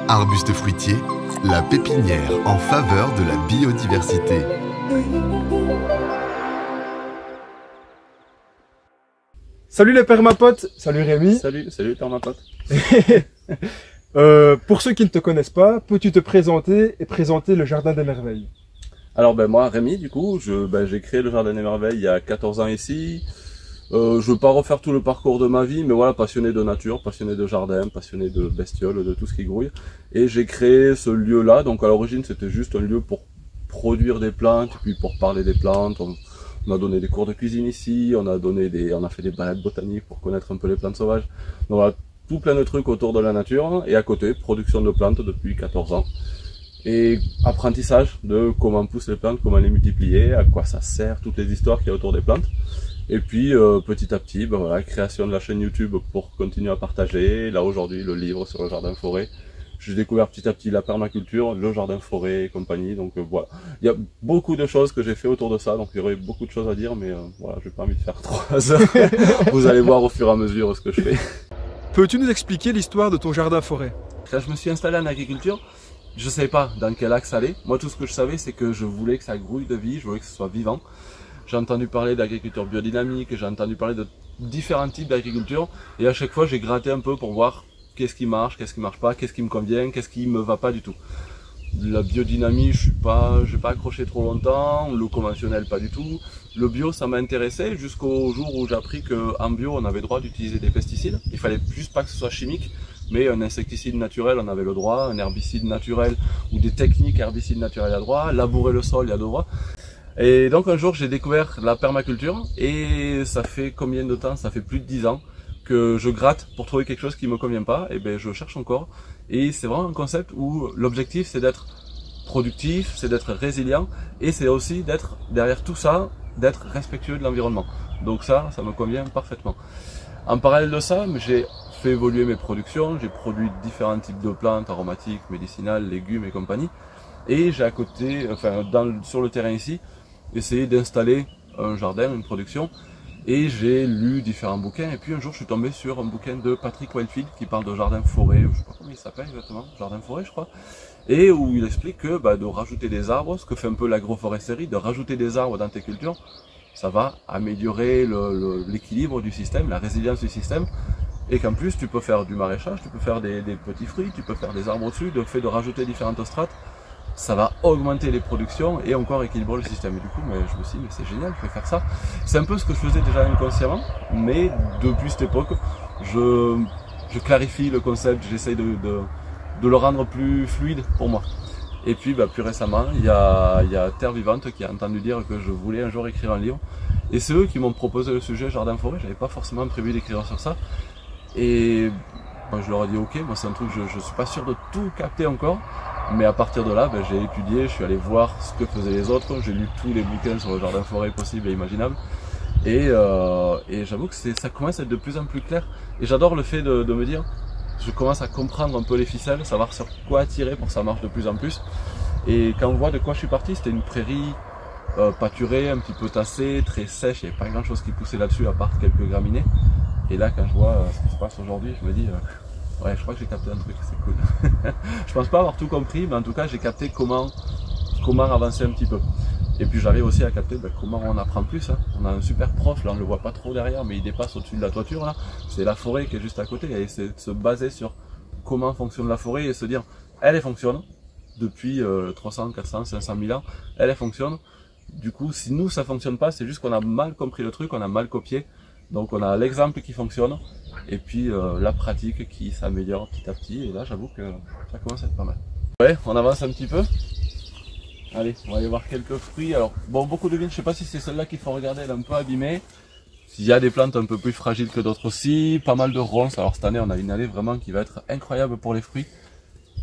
Arbuste fruitier, la pépinière en faveur de la biodiversité. Salut les permapotes, salut Rémi. Salut permapote. Pour ceux qui ne te connaissent pas, peux-tu te présenter et présenter le Jardin des Merveilles? Alors moi Rémi, du coup, j'ai créé le Jardin des Merveilles il y a 14 ans ici. Je veux pas refaire tout le parcours de ma vie, mais voilà, passionné de nature, passionné de jardin, passionné de bestioles, de tout ce qui grouille. Et j'ai créé ce lieu-là, donc à l'origine c'était juste un lieu pour produire des plantes, puis pour parler des plantes. On a donné des cours de cuisine ici, on a fait des balades botaniques pour connaître un peu les plantes sauvages. Donc voilà, tout plein de trucs autour de la nature, et à côté, production de plantes depuis 14 ans. Et apprentissage de comment poussent les plantes, comment les multiplier, à quoi ça sert, toutes les histoires qu'il y a autour des plantes. Et puis petit à petit, voilà, création de la chaîne YouTube pour continuer à partager. Là aujourd'hui, le livre sur le jardin forêt. J'ai découvert petit à petit la permaculture, le jardin forêt et compagnie. Donc voilà, il y a beaucoup de choses que j'ai fait autour de ça. Donc il y aurait beaucoup de choses à dire, mais voilà, j'ai pas envie de faire 3 heures. Vous allez voir au fur et à mesure ce que je fais. Peux-tu nous expliquer l'histoire de ton jardin forêt? Quand je me suis installé en agriculture, je savais pas dans quel axe aller. Moi, tout ce que je savais, c'est que je voulais que ça grouille de vie, je voulais que ce soit vivant. J'ai entendu parler d'agriculture biodynamique, j'ai entendu parler de différents types d'agriculture, et à chaque fois j'ai gratté un peu pour voir qu'est-ce qui marche pas, qu'est-ce qui me convient, qu'est-ce qui me va pas du tout. La biodynamie, j'ai pas accroché trop longtemps, le conventionnel pas du tout. Le bio, ça m'a intéressé jusqu'au jour où j'ai appris qu'en bio on avait le droit d'utiliser des pesticides. Il fallait juste pas que ce soit chimique, mais un insecticide naturel on avait le droit, un herbicide naturel ou des techniques herbicides naturels il y a le droit, labourer le sol il y a le droit. Et donc un jour j'ai découvert la permaculture, et ça fait combien de temps? Ça fait plus de 10 ans que je gratte pour trouver quelque chose qui me convient pas, et ben je cherche encore. Et c'est vraiment un concept où l'objectif c'est d'être productif, c'est d'être résilient, et c'est aussi d'être, derrière tout ça, d'être respectueux de l'environnement. Donc ça me convient parfaitement. En parallèle de ça, j'ai fait évoluer mes productions, j'ai produit différents types de plantes aromatiques, médicinales, légumes et compagnie. Et j'ai à côté, sur le terrain ici, essayé d'installer un jardin, une production, et j'ai lu différents bouquins, et puis un jour je suis tombé sur un bouquin de Patrick Wellfield qui parle de jardin forêt, je sais pas comment il s'appelle exactement, jardin forêt je crois, et où il explique que de rajouter des arbres, ce que fait un peu l'agroforesterie, de rajouter des arbres dans tes cultures, ça va améliorer l'équilibre du système, la résilience du système, et qu'en plus tu peux faire du maraîchage, tu peux faire des petits fruits, tu peux faire des arbres au-dessus, le fait de rajouter différentes strates, ça va augmenter les productions et encore équilibrer le système. Et du coup, je me suis dit, mais c'est génial, je vais faire ça. C'est un peu ce que je faisais déjà inconsciemment, mais depuis cette époque, je clarifie le concept, j'essaye de le rendre plus fluide pour moi. Et puis, plus récemment, il y a Terre Vivante qui a entendu dire que je voulais un jour écrire un livre. Et c'est eux qui m'ont proposé le sujet jardin-forêt, j'avais pas forcément prévu d'écrire sur ça. Et je leur ai dit, ok, moi c'est un truc, je suis pas sûr de tout capter encore. Mais à partir de là, j'ai étudié, je suis allé voir ce que faisaient les autres, j'ai lu tous les bouquins sur le jardin forêt possible et imaginable. Et j'avoue que ça commence à être de plus en plus clair. Et j'adore le fait de me dire, je commence à comprendre un peu les ficelles, savoir sur quoi tirer pour que ça marche de plus en plus. Et quand on voit de quoi je suis parti, c'était une prairie pâturée, un petit peu tassée, très sèche, il n'y avait pas grand chose qui poussait là-dessus à part quelques graminées. Et là, quand je vois ce qui se passe aujourd'hui, je me dis... ouais, je crois que j'ai capté un truc, c'est cool. Je pense pas avoir tout compris, mais en tout cas, j'ai capté comment avancer un petit peu. Et puis j'arrive aussi à capter comment on apprend plus. Hein. On a un super prof, là on le voit pas trop derrière, mais il dépasse au-dessus de la toiture là. C'est la forêt qui est juste à côté, et c'est de se baser sur comment fonctionne la forêt et se dire, elle fonctionne depuis 300, 400, 500 000 ans, elle fonctionne. Du coup, si nous ça fonctionne pas, c'est juste qu'on a mal compris le truc, on a mal copié. Donc on a l'exemple qui fonctionne, et puis la pratique qui s'améliore petit à petit, et là j'avoue que ça commence à être pas mal. Ouais, on avance un petit peu. Allez, on va aller voir quelques fruits. Alors bon, beaucoup de vignes, je sais pas si c'est celle-là qu'il faut regarder, elle est un peu abîmée. Il y a des plantes un peu plus fragiles que d'autres aussi, pas mal de ronces. Alors cette année on a une année vraiment qui va être incroyable pour les fruits.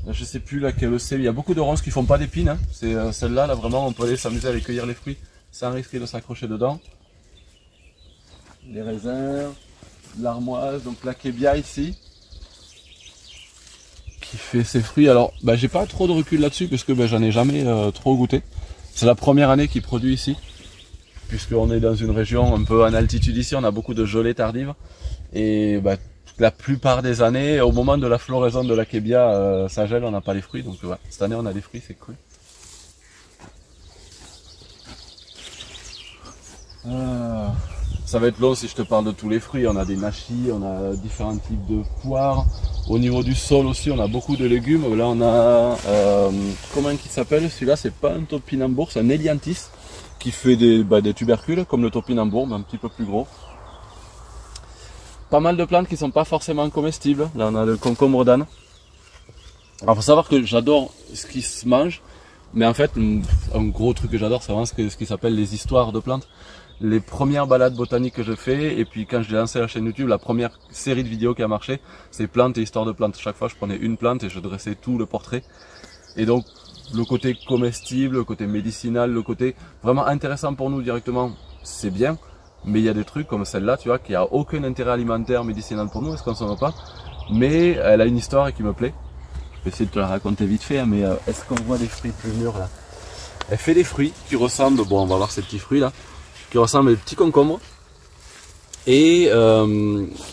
Je sais plus laquelle c'est, il y a beaucoup de ronces qui font pas d'épines, hein. C'est celle-là, là vraiment on peut aller s'amuser à aller cueillir les fruits sans risquer de s'accrocher dedans. Les raisins, l'armoise, donc la kébia ici, qui fait ses fruits. Alors j'ai pas trop de recul là-dessus parce que j'en ai jamais trop goûté. C'est la première année qu'il produit ici, puisqu'on est dans une région un peu en altitude ici, on a beaucoup de gelées tardives, et la plupart des années, au moment de la floraison de l'Akebia, ça gèle, on n'a pas les fruits. Donc ouais, cette année on a des fruits, c'est cool. Ça va être long si je te parle de tous les fruits. On a des nachis, on a différents types de poires. Au niveau du sol aussi, on a beaucoup de légumes. Là, on a, comment il s'appelle celui-là? C'est pas un topinambour, c'est un hélianthus qui fait des tubercules, comme le topinambour, mais un petit peu plus gros. Pas mal de plantes qui sont pas forcément comestibles. Là, on a le concombre d'Anne. Alors, faut savoir que j'adore ce qui se mange, mais en fait, un gros truc que j'adore, c'est vraiment ce qui s'appelle les histoires de plantes. Les premières balades botaniques que je fais, et puis quand je l'ai lancé la chaîne YouTube, la première série de vidéos qui a marché, c'est plantes et histoires de plantes. Chaque fois, je prenais une plante et je dressais tout le portrait. Et donc, le côté comestible, le côté médicinal, le côté vraiment intéressant pour nous directement, c'est bien. Mais il y a des trucs comme celle-là, tu vois, qui a aucun intérêt alimentaire, médicinal pour nous, elle se consomme pas. Mais elle a une histoire qui me plaît. Je vais essayer de te la raconter vite fait, mais est-ce qu'on voit des fruits plus mûrs là? Elle fait des fruits qui ressemblent, bon, on va voir ces petits fruits là, qui ressemblent à des petits concombres et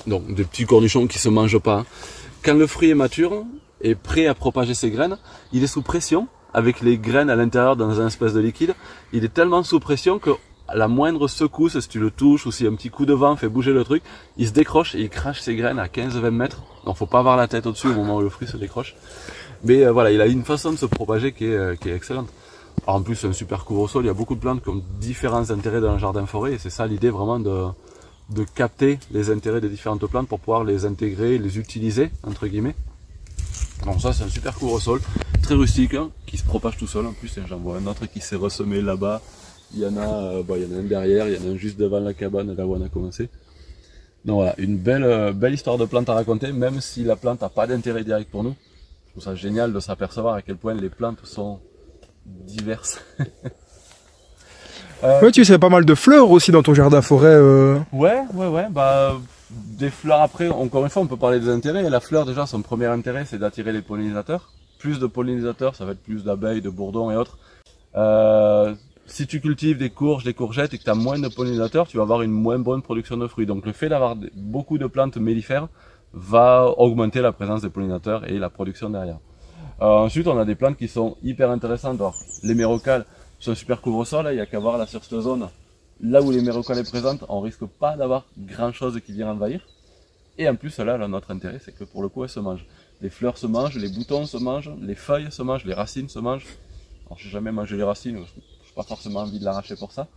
donc des petits cornichons qui se mangent pas. Quand le fruit est mature et prêt à propager ses graines, il est sous pression avec les graines à l'intérieur dans un espèce de liquide. Il est tellement sous pression que à la moindre secousse, si tu le touches ou si un petit coup de vent fait bouger le truc, il se décroche et il crache ses graines à 15-20 mètres. Donc faut pas avoir la tête au-dessus au moment où le fruit se décroche. Mais voilà, il a une façon de se propager qui est excellente. En plus, c'est un super couvre-sol, il y a beaucoup de plantes qui ont différents intérêts dans un jardin-forêt et c'est ça l'idée vraiment de capter les intérêts des différentes plantes pour pouvoir les intégrer, les utiliser, entre guillemets. Donc ça, c'est un super couvre-sol, très rustique, hein, qui se propage tout seul. En plus, j'en vois un autre qui s'est ressemé là-bas. Il y en a un derrière, il y en a un juste devant la cabane, là où on a commencé. Donc voilà, une belle histoire de plante à raconter, même si la plante n'a pas d'intérêt direct pour nous. Je trouve ça génial de s'apercevoir à quel point les plantes sont diverses. Ouais, tu sais, pas mal de fleurs aussi dans ton jardin forêt. Ouais, des fleurs après, encore une fois, on peut parler des intérêts. Et la fleur, déjà, son premier intérêt, c'est d'attirer les pollinisateurs. Plus de pollinisateurs, ça va être plus d'abeilles, de bourdons et autres. Si tu cultives des courges, des courgettes et que tu as moins de pollinisateurs, tu vas avoir une moins bonne production de fruits. Donc le fait d'avoir beaucoup de plantes mellifères va augmenter la présence des pollinisateurs et la production derrière. Ensuite, on a des plantes qui sont hyper intéressantes. Alors, les mérocales sont un super couvre-sol, il n'y a qu'à voir là sur cette zone. Là où les mérocales est présente, on risque pas d'avoir grand chose qui vient envahir. Et en plus, là, notre intérêt, c'est que pour le coup, elles se mangent. Les fleurs se mangent, les boutons se mangent, les feuilles se mangent, les racines se mangent. Alors, j'ai jamais mangé les racines, je n'ai pas forcément envie de l'arracher pour ça.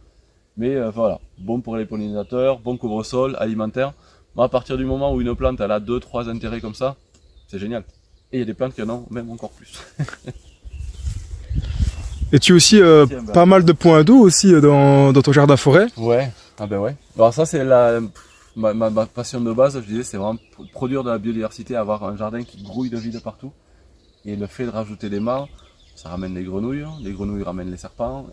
Mais voilà, bon pour les pollinisateurs, bon couvre-sol, alimentaire. Moi, à partir du moment où une plante elle a 2-3 intérêts comme ça, c'est génial. Et il y a des plantes qui en ont même encore plus. Et tu as aussi pas mal de points d'eau aussi dans ton jardin forêt. Ouais, ah ben ouais. Alors ça c'est ma passion de base, je disais, c'est vraiment produire de la biodiversité, avoir un jardin qui grouille de vie de partout. Et le fait de rajouter des mares, ça ramène les grenouilles ramènent les serpents.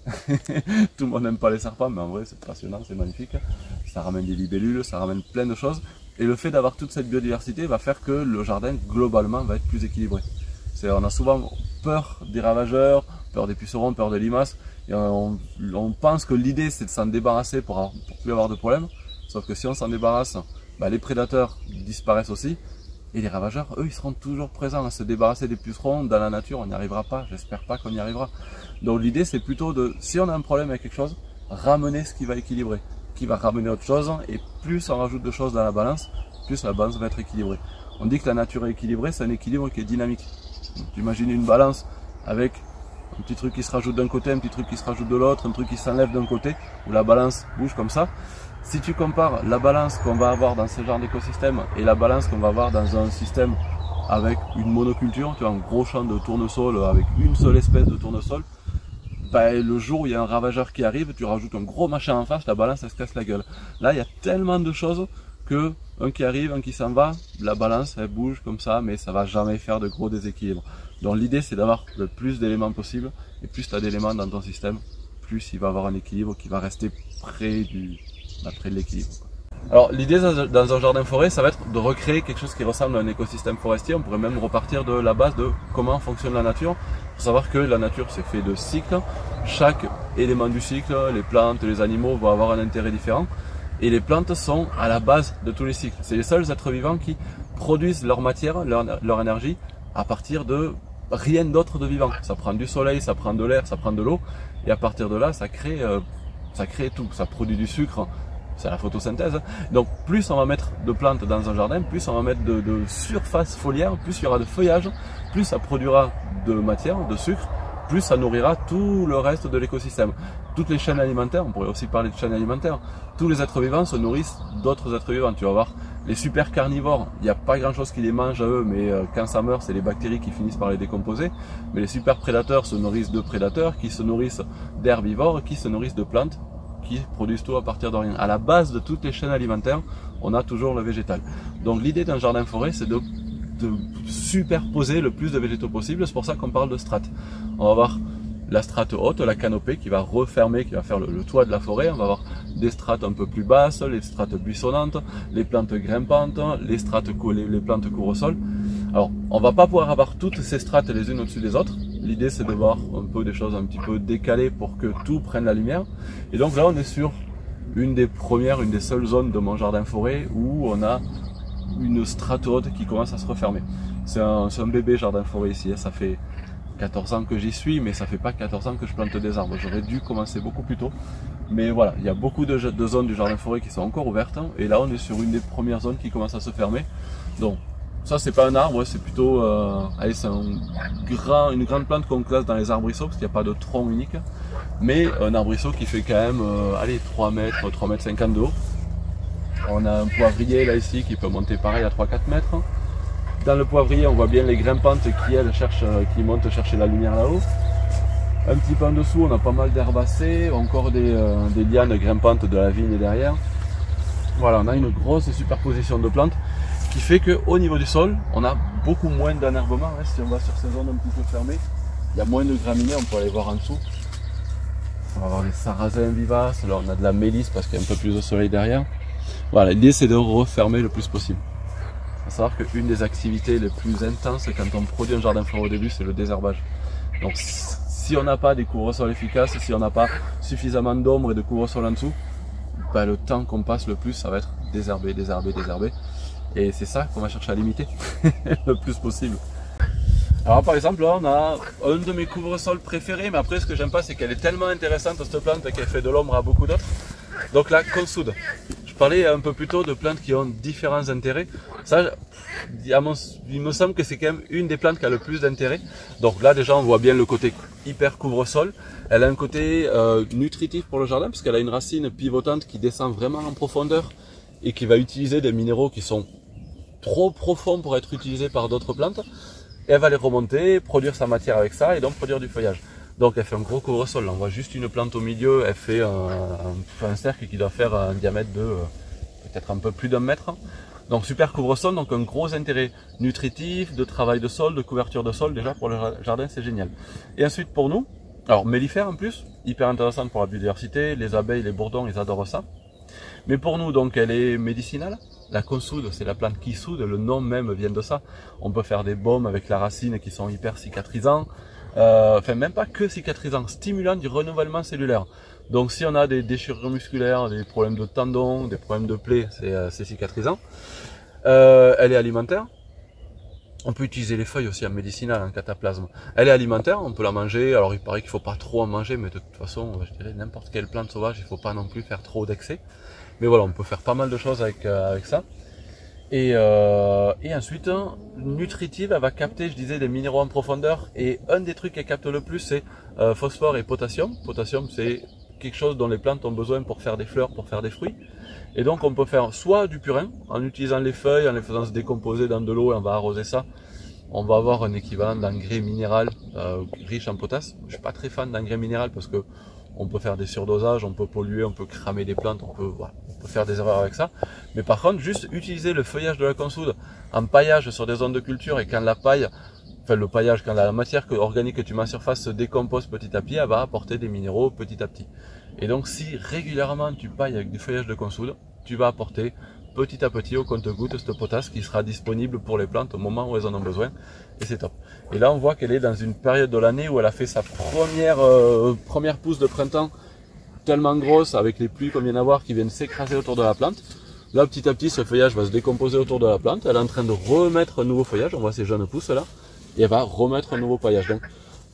Tout le monde n'aime pas les serpents, mais en vrai c'est passionnant, c'est magnifique. Ça ramène des libellules, ça ramène plein de choses. Et le fait d'avoir toute cette biodiversité va faire que le jardin globalement va être plus équilibré. On a souvent peur des ravageurs, peur des pucerons, peur des limaces. Et on pense que l'idée c'est de s'en débarrasser pour plus avoir de problèmes. Sauf que si on s'en débarrasse, les prédateurs disparaissent aussi. Et les ravageurs, eux, ils seront toujours présents. À se débarrasser des pucerons dans la nature, on n'y arrivera pas. J'espère pas qu'on y arrivera. Donc l'idée c'est plutôt de, si on a un problème avec quelque chose, ramener ce qui va équilibrer, qui va ramener autre chose. Et plus on rajoute de choses dans la balance, plus la balance va être équilibrée. On dit que la nature est équilibrée, c'est un équilibre qui est dynamique. Tu imagines une balance avec un petit truc qui se rajoute d'un côté, un petit truc qui se rajoute de l'autre, un truc qui s'enlève d'un côté, où la balance bouge comme ça. Si tu compares la balance qu'on va avoir dans ce genre d'écosystème et la balance qu'on va avoir dans un système avec une monoculture, tu as un gros champ de tournesol avec une seule espèce de tournesol, le jour où il y a un ravageur qui arrive, tu rajoutes un gros machin en face, la balance elle se casse la gueule. Là il y a tellement de choses que un qui arrive, un qui s'en va, la balance elle bouge comme ça, mais ça va jamais faire de gros déséquilibres. Donc l'idée c'est d'avoir le plus d'éléments possible, et plus tu as d'éléments dans ton système, plus il va avoir un équilibre qui va rester près de l'équilibre. Alors l'idée dans un jardin forêt, ça va être de recréer quelque chose qui ressemble à un écosystème forestier. On pourrait même repartir de la base de comment fonctionne la nature. Il faut savoir que la nature c'est fait de cycles. Chaque élément du cycle, les plantes, les animaux vont avoir un intérêt différent. Et les plantes sont à la base de tous les cycles. C'est les seuls êtres vivants qui produisent leur matière, leur énergie à partir de rien d'autre de vivant. Ça prend du soleil, ça prend de l'air, ça prend de l'eau, et à partir de là, ça crée tout. Ça produit du sucre, c'est la photosynthèse. Donc plus on va mettre de plantes dans un jardin, plus on va mettre de surface foliaire, plus il y aura de feuillage, plus ça produira de matière, de sucre, plus ça nourrira tout le reste de l'écosystème. Toutes les chaînes alimentaires, on pourrait aussi parler de chaînes alimentaires, tous les êtres vivants se nourrissent d'autres êtres vivants. Tu vas voir, les super carnivores, il n'y a pas grand chose qui les mange à eux, mais quand ça meurt, c'est les bactéries qui finissent par les décomposer. Mais les super prédateurs se nourrissent de prédateurs, qui se nourrissent d'herbivores, qui se nourrissent de plantes, qui produisent tout à partir de rien. À la base de toutes les chaînes alimentaires, on a toujours le végétal. Donc l'idée d'un jardin-forêt, c'est de superposer le plus de végétaux possible. C'est pour ça qu'on parle de strates. On va avoir la strate haute, la canopée qui va refermer, qui va faire le toit de la forêt. On va avoir des strates un peu plus basses, les strates buissonnantes, les plantes grimpantes, les plantes courent au sol. Alors, on va pas pouvoir avoir toutes ces strates les unes au-dessus des autres. L'idée, c'est de voir un peu des choses un petit peu décalées pour que tout prenne la lumière. Et donc là, on est sur une des seules zones de mon jardin forêt où on a une strate haute qui commence à se refermer. C'est un bébé jardin forêt ici, ça fait 14 ans que j'y suis, mais ça fait pas 14 ans que je plante des arbres. J'aurais dû commencer beaucoup plus tôt. Mais voilà, il y a beaucoup de zones du jardin forêt qui sont encore ouvertes. Et là, on est sur une des premières zones qui commence à se fermer. Donc, ça, c'est pas un arbre, c'est plutôt c'est une grande plante qu'on classe dans les arbrisseaux, parce qu'il n'y a pas de tronc unique. Mais un arbrisseau qui fait quand même 3 mètres, 3 mètres 50 de haut. On a un poivrier là ici qui peut monter pareil à 3-4 mètres. Dans le poivrier, on voit bien les grimpantes qui montent chercher la lumière là-haut. Un petit peu en dessous, on a pas mal d'herbacées, encore des lianes grimpantes de la vigne derrière. Voilà, on a une grosse superposition de plantes qui fait qu'au niveau du sol, on a beaucoup moins d'enherbement. Si on va sur ces zones un petit peu fermées, il y a moins de graminées, on peut aller voir en dessous. On va avoir des sarrasins vivaces, là on a de la mélisse parce qu'il y a un peu plus de soleil derrière. Voilà, l'idée c'est de refermer le plus possible. Il faut savoir qu'une des activités les plus intenses quand on produit un jardin forêt au début, c'est le désherbage. Donc si on n'a pas des couvre-sols efficaces, si on n'a pas suffisamment d'ombre et de couvre-sol en dessous, le temps qu'on passe le plus, ça va être désherber, désherber, désherber. Et c'est ça qu'on va chercher à limiter le plus possible. Alors par exemple là on a un de mes couvre-sols préférés, mais après ce que j'aime pas c'est qu'elle est tellement intéressante cette plante qu'elle fait de l'ombre à beaucoup d'autres. Donc la consoude. Je parlais un peu plus tôt de plantes qui ont différents intérêts. Ça, il me semble que c'est quand même une des plantes qui a le plus d'intérêt. Donc là déjà on voit bien le côté hyper couvre-sol. Elle a un côté nutritif pour le jardin parce qu'elle a une racine pivotante qui descend vraiment en profondeur et qui va utiliser des minéraux qui sont trop profonds pour être utilisés par d'autres plantes. Et elle va les remonter, produire sa matière avec ça et donc produire du feuillage. Donc elle fait un gros couvre-sol. Là, on voit juste une plante au milieu, elle fait un cercle qui doit faire un diamètre de peut-être un peu plus d'1 mètre. Donc super couvre-sol, donc un gros intérêt nutritif, de travail de sol, de couverture de sol. Déjà pour le jardin c'est génial. Et ensuite pour nous, alors mellifère en plus, hyper intéressante pour la biodiversité, les abeilles, les bourdons ils adorent ça. Mais pour nous donc elle est médicinale. La consoude, c'est la plante qui soude, le nom même vient de ça. On peut faire des baumes avec la racine qui sont hyper cicatrisants. Enfin même pas que cicatrisants, stimulants du renouvellement cellulaire. Donc si on a des déchirures musculaires, des problèmes de tendons, des problèmes de plaies, c'est cicatrisant. Elle est alimentaire. On peut utiliser les feuilles aussi en médicinal, en cataplasme. Elle est alimentaire, on peut la manger. Alors il paraît qu'il ne faut pas trop en manger, mais de toute façon, je dirais n'importe quelle plante sauvage, il ne faut pas non plus faire trop d'excès. Mais voilà, on peut faire pas mal de choses avec ça. Et ensuite, nutritive, elle va capter, je disais, des minéraux en profondeur. Et un des trucs qu'elle capte le plus, c'est phosphore et potassium. Potassium, c'est quelque chose dont les plantes ont besoin pour faire des fleurs, pour faire des fruits. Et donc, on peut faire soit du purin, en utilisant les feuilles, en les faisant se décomposer dans de l'eau, et on va arroser ça. On va avoir un équivalent d'engrais minéral riche en potasse. Je suis pas très fan d'engrais minéral parce que on peut faire des surdosages, on peut polluer, on peut cramer des plantes, on peut faire des erreurs avec ça. Mais par contre, juste utiliser le feuillage de la consoude en paillage sur des zones de culture et quand la paille, enfin le paillage, quand la matière organique que tu mets en surface se décompose petit à petit, elle va apporter des minéraux petit à petit. Et donc si régulièrement tu pailles avec du feuillage de consoude, tu vas apporter petit à petit au compte-gouttes cette potasse qui sera disponible pour les plantes au moment où elles en ont besoin. Et c'est top. Et là on voit qu'elle est dans une période de l'année où elle a fait sa première pousse de printemps tellement grosse avec les pluies qu'on vient d'avoir qui viennent s'écraser autour de la plante. Là, petit à petit, ce feuillage va se décomposer autour de la plante. Elle est en train de remettre un nouveau feuillage. On voit ces jeunes pousses là. Et elle va remettre un nouveau paillage. Donc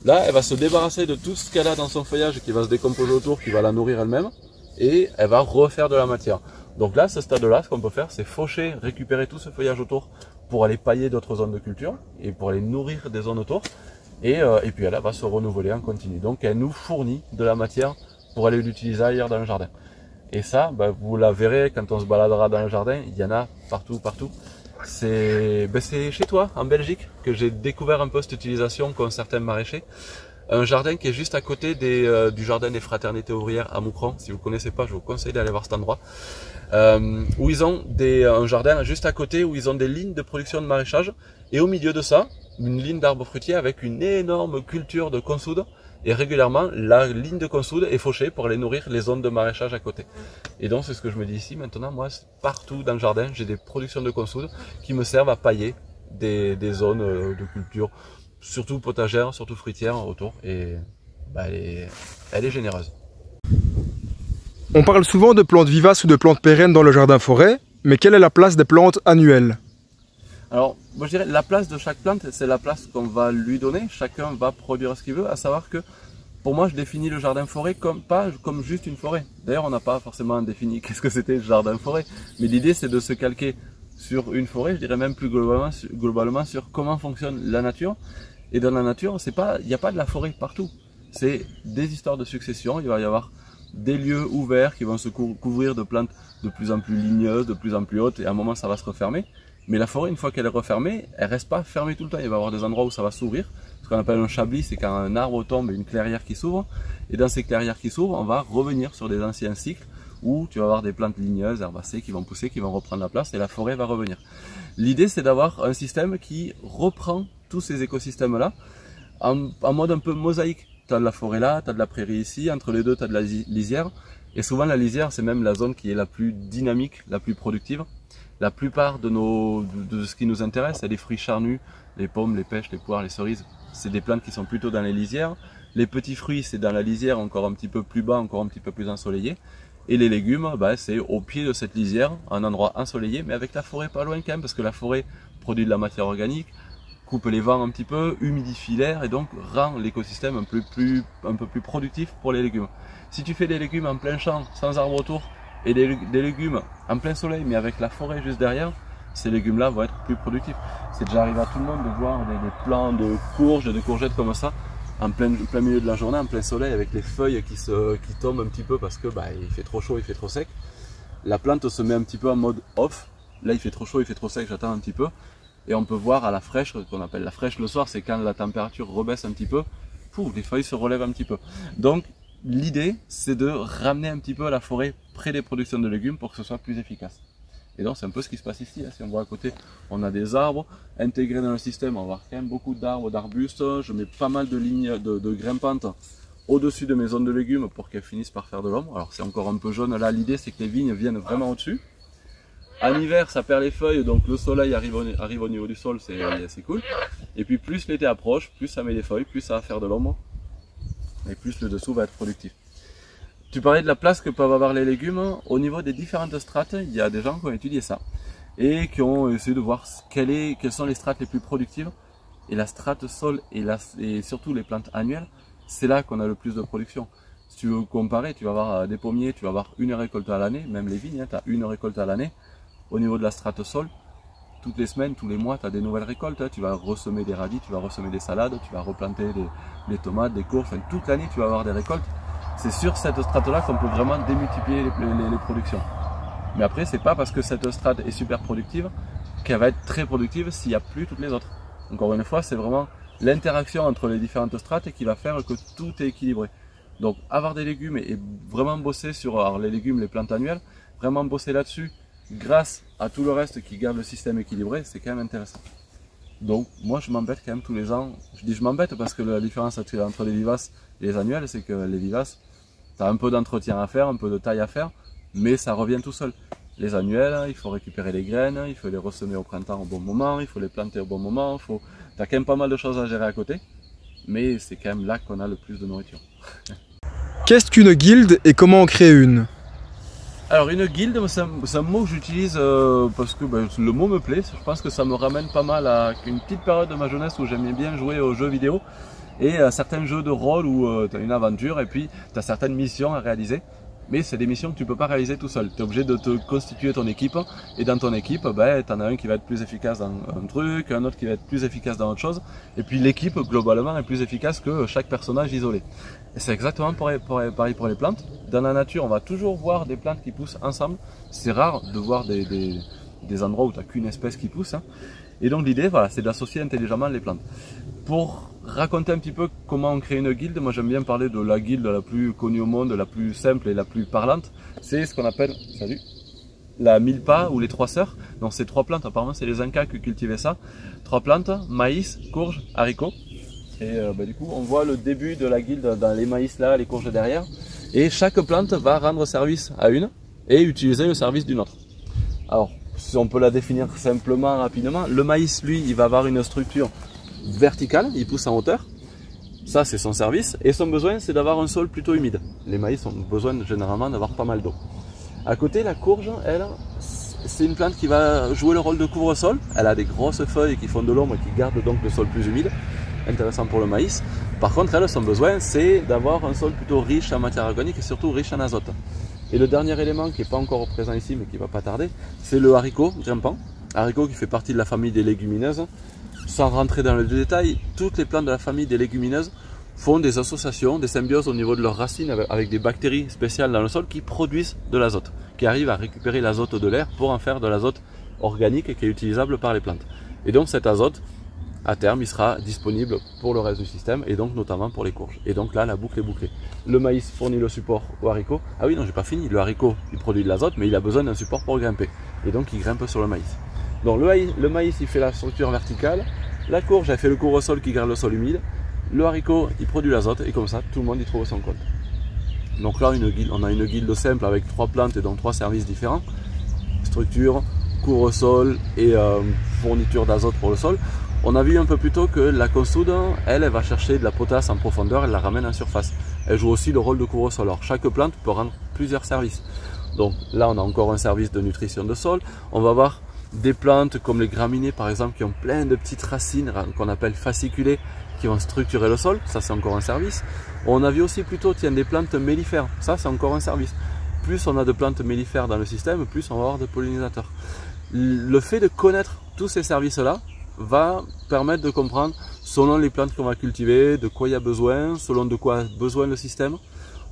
là, elle va se débarrasser de tout ce qu'elle a dans son feuillage qui va se décomposer autour, qui va la nourrir elle-même. Et elle va refaire de la matière. Donc là, ce stade-là, ce qu'on peut faire, c'est faucher, récupérer tout ce feuillage autour pour aller pailler d'autres zones de culture et pour aller nourrir des zones autour. Et puis elle va se renouveler en continu. Donc elle nous fournit de la matière pour aller l'utiliser ailleurs dans le jardin. Et ça, vous la verrez quand on se baladera dans le jardin, il y en a partout, partout. C'est chez toi, en Belgique, que j'ai découvert un peu cette utilisation qu'ont certains maraîchers. Un jardin qui est juste à côté du jardin des fraternités ouvrières à Moucron. Si vous ne connaissez pas, je vous conseille d'aller voir cet endroit. Où ils ont un jardin juste à côté où ils ont des lignes de production de maraîchage. Et au milieu de ça, une ligne d'arbres fruitiers avec une énorme culture de consoude. Et régulièrement, la ligne de consoude est fauchée pour aller nourrir les zones de maraîchage à côté. Et donc, c'est ce que je me dis ici. Maintenant, moi, partout dans le jardin, j'ai des productions de consoude qui me servent à pailler des zones de culture, surtout potagères, surtout fruitières autour. Et elle est généreuse. On parle souvent de plantes vivaces ou de plantes pérennes dans le jardin-forêt, mais quelle est la place des plantes annuelles? Alors, moi je dirais la place de chaque plante, c'est la place qu'on va lui donner. Chacun va produire ce qu'il veut, à savoir que pour moi je définis le jardin-forêt pas comme juste une forêt. D'ailleurs on n'a pas forcément défini qu'est-ce que c'était le jardin-forêt, mais l'idée c'est de se calquer sur une forêt, je dirais même plus globalement sur comment fonctionne la nature. Et dans la nature, il n'y a pas de la forêt partout. C'est des histoires de succession, il va y avoir des lieux ouverts qui vont se couvrir de plantes de plus en plus ligneuses, de plus en plus hautes, et à un moment ça va se refermer. Mais la forêt, une fois qu'elle est refermée, elle reste pas fermée tout le temps. Il va y avoir des endroits où ça va s'ouvrir. Ce qu'on appelle un chablis, c'est quand un arbre tombe et une clairière qui s'ouvre. Et dans ces clairières qui s'ouvrent, on va revenir sur des anciens cycles où tu vas avoir des plantes ligneuses, herbacées qui vont pousser, qui vont reprendre la place et la forêt va revenir. L'idée, c'est d'avoir un système qui reprend tous ces écosystèmes-là en mode un peu mosaïque. Tu as de la forêt là, tu as de la prairie ici, entre les deux, tu as de la lisière. Et souvent, la lisière, c'est même la zone qui est la plus dynamique, la plus productive. La plupart de ce qui nous intéresse, c'est les fruits charnus, les pommes, les pêches, les poires, les cerises. C'est des plantes qui sont plutôt dans les lisières. Les petits fruits, c'est dans la lisière, encore un petit peu plus bas, encore un petit peu plus ensoleillé. Et les légumes, c'est au pied de cette lisière, un endroit ensoleillé, mais avec la forêt pas loin quand même, parce que la forêt produit de la matière organique, coupe les vents un petit peu, humidifie l'air et donc rend l'écosystème un peu plus productif pour les légumes. Si tu fais des légumes en plein champ, sans arbres autour, et des légumes en plein soleil mais avec la forêt juste derrière, ces légumes là vont être plus productifs. C'est déjà arrivé à tout le monde de voir des plants de courges, de courgettes comme ça en plein milieu de la journée, en plein soleil, avec les feuilles qui tombent un petit peu parce que il fait trop chaud, il fait trop sec. La plante se met un petit peu en mode off. Là il fait trop chaud, il fait trop sec, j'attends un petit peu. Et on peut voir à la fraîche, qu'on appelle la fraîche le soir, c'est quand la température rebaisse un petit peu, les feuilles se relèvent un petit peu. Donc l'idée, c'est de ramener un petit peu la forêt près des productions de légumes pour que ce soit plus efficace. Et donc c'est un peu ce qui se passe ici. Si on voit à côté, on a des arbres intégrés dans le système, on va voir quand même beaucoup d'arbres, d'arbustes. Je mets pas mal de lignes de grimpantes au-dessus de mes zones de légumes pour qu'elles finissent par faire de l'ombre. Alors c'est encore un peu jaune là, l'idée c'est que les vignes viennent vraiment au-dessus. En hiver, ça perd les feuilles, donc le soleil arrive au niveau du sol, c'est cool. Et puis plus l'été approche, plus ça met des feuilles, plus ça va faire de l'ombre. Et plus le dessous va être productif. Tu parlais de la place que peuvent avoir les légumes. Au niveau des différentes strates, il y a des gens qui ont étudié ça. Et qui ont essayé de voir quelles sont les strates les plus productives. Et la strate sol et surtout les plantes annuelles, c'est là qu'on a le plus de production. Si tu veux comparer, tu vas avoir des pommiers, tu vas avoir une récolte à l'année, même les vignes, tu as une récolte à l'année. Au niveau de la strate sol, toutes les semaines, tous les mois, tu as des nouvelles récoltes. Tu vas ressemer des radis, tu vas ressemer des salades, tu vas replanter des tomates, des courges. Enfin, toute l'année, tu vas avoir des récoltes. C'est sur cette strate-là qu'on peut vraiment démultiplier les productions. Mais après, c'est pas parce que cette strate est super productive qu'elle va être très productive s'il n'y a plus toutes les autres. Encore une fois, c'est vraiment l'interaction entre les différentes strates qui va faire que tout est équilibré. Donc, avoir des légumes et vraiment bosser sur les légumes, les plantes annuelles, vraiment bosser là-dessus, grâce à tout le reste qui garde le système équilibré, c'est quand même intéressant. Donc moi je m'embête quand même tous les ans. Je dis je m'embête parce que la différence entre les vivaces et les annuelles, c'est que les vivaces, tu as un peu d'entretien à faire, un peu de taille à faire, mais ça revient tout seul. Les annuelles, il faut récupérer les graines, il faut les ressemer au printemps au bon moment, il faut les planter au bon moment, tu as quand même pas mal de choses à gérer à côté, mais c'est quand même là qu'on a le plus de nourriture. Qu'est-ce qu'une guilde et comment en créer une? Alors une guilde, c'est un mot que j'utilise parce que le mot me plaît. Je pense que ça me ramène pas mal à une petite période de ma jeunesse où j'aimais bien jouer aux jeux vidéo et à certains jeux de rôle où tu as une aventure et puis tu as certaines missions à réaliser. Mais c'est des missions que tu ne peux pas réaliser tout seul. Tu es obligé de te constituer ton équipe et dans ton équipe, tu en as un qui va être plus efficace dans un truc, un autre qui va être plus efficace dans autre chose. Et puis l'équipe globalement est plus efficace que chaque personnage isolé. Et c'est exactement pareil pour les plantes. Dans la nature, on va toujours voir des plantes qui poussent ensemble. C'est rare de voir des endroits où tu n'as qu'une espèce qui pousse. Et donc l'idée, voilà, c'est d'associer intelligemment les plantes. Pour raconter un petit peu comment on crée une guilde, moi j'aime bien parler de la guilde la plus connue au monde, la plus simple et la plus parlante. C'est ce qu'on appelle, la milpa ou les trois sœurs. Donc ces trois plantes, apparemment c'est les Incas qui cultivaient ça. Trois plantes, maïs, courge, haricot. Et du coup on voit le début de la guilde dans les maïs là, les courges derrière. Et chaque plante va rendre service à une et utiliser le service d'une autre. Alors si on peut la définir simplement, rapidement, le maïs lui il va avoir une structure verticale, il pousse en hauteur, ça c'est son service, et son besoin c'est d'avoir un sol plutôt humide. Les maïs ont besoin généralement d'avoir pas mal d'eau. À côté, la courge, elle, c'est une plante qui va jouer le rôle de couvre-sol. Elle a des grosses feuilles qui font de l'ombre et qui gardent donc le sol plus humide, intéressant pour le maïs. Par contre, elle, son besoin c'est d'avoir un sol plutôt riche en matière organique et surtout riche en azote. Et le dernier élément qui n'est pas encore présent ici mais qui va pas tarder, c'est le haricot grimpant. Haricot qui fait partie de la famille des légumineuses. Sans rentrer dans le détail, toutes les plantes de la famille des légumineuses font des associations, des symbioses au niveau de leurs racines avec des bactéries spéciales dans le sol qui produisent de l'azote, qui arrivent à récupérer l'azote de l'air pour en faire de l'azote organique et qui est utilisable par les plantes. Et donc cet azote, à terme, il sera disponible pour le reste du système et donc notamment pour les courges. Et donc là, la boucle est bouclée. Le maïs fournit le support au haricot. Ah oui, non, j'ai pas fini. Le haricot, il produit de l'azote, mais il a besoin d'un support pour grimper. Et donc, il grimpe sur le maïs. Donc le maïs il fait la structure verticale, la courge elle fait le couvre-sol qui garde le sol humide, le haricot il produit l'azote et comme ça tout le monde y trouve son compte. Donc là on a une guilde simple avec trois plantes et donc trois services différents, structure, couvre-sol et fourniture d'azote pour le sol. On a vu un peu plus tôt que la consoude, elle va chercher de la potasse en profondeur, elle la ramène en surface. Elle joue aussi le rôle de couvre-sol. Alors chaque plante peut rendre plusieurs services. Donc là on a encore un service de nutrition de sol, on va voir des plantes comme les graminées par exemple qui ont plein de petites racines qu'on appelle fasciculées qui vont structurer le sol, ça c'est encore un service. On a vu aussi plutôt des plantes mellifères, ça c'est encore un service. Plus on a de plantes mellifères dans le système, plus on va avoir de pollinisateurs. Le fait de connaître tous ces services-là va permettre de comprendre selon les plantes qu'on va cultiver, de quoi il y a besoin, selon de quoi a besoin le système.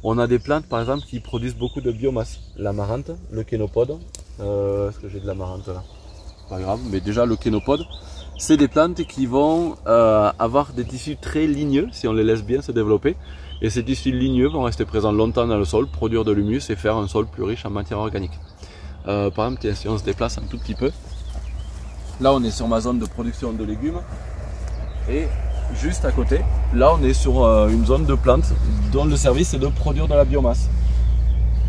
On a des plantes par exemple qui produisent beaucoup de biomasse, l'amarante, le kénopode. Est-ce que j'ai de l'amarante là? Pas grave, mais déjà le kénopode, c'est des plantes qui vont avoir des tissus très ligneux si on les laisse bien se développer. Et ces tissus ligneux vont rester présents longtemps dans le sol, produire de l'humus et faire un sol plus riche en matière organique. Par exemple, si on se déplace un tout petit peu, là on est sur ma zone de production de légumes et juste à côté, là on est sur une zone de plantes dont le service est de produire de la biomasse.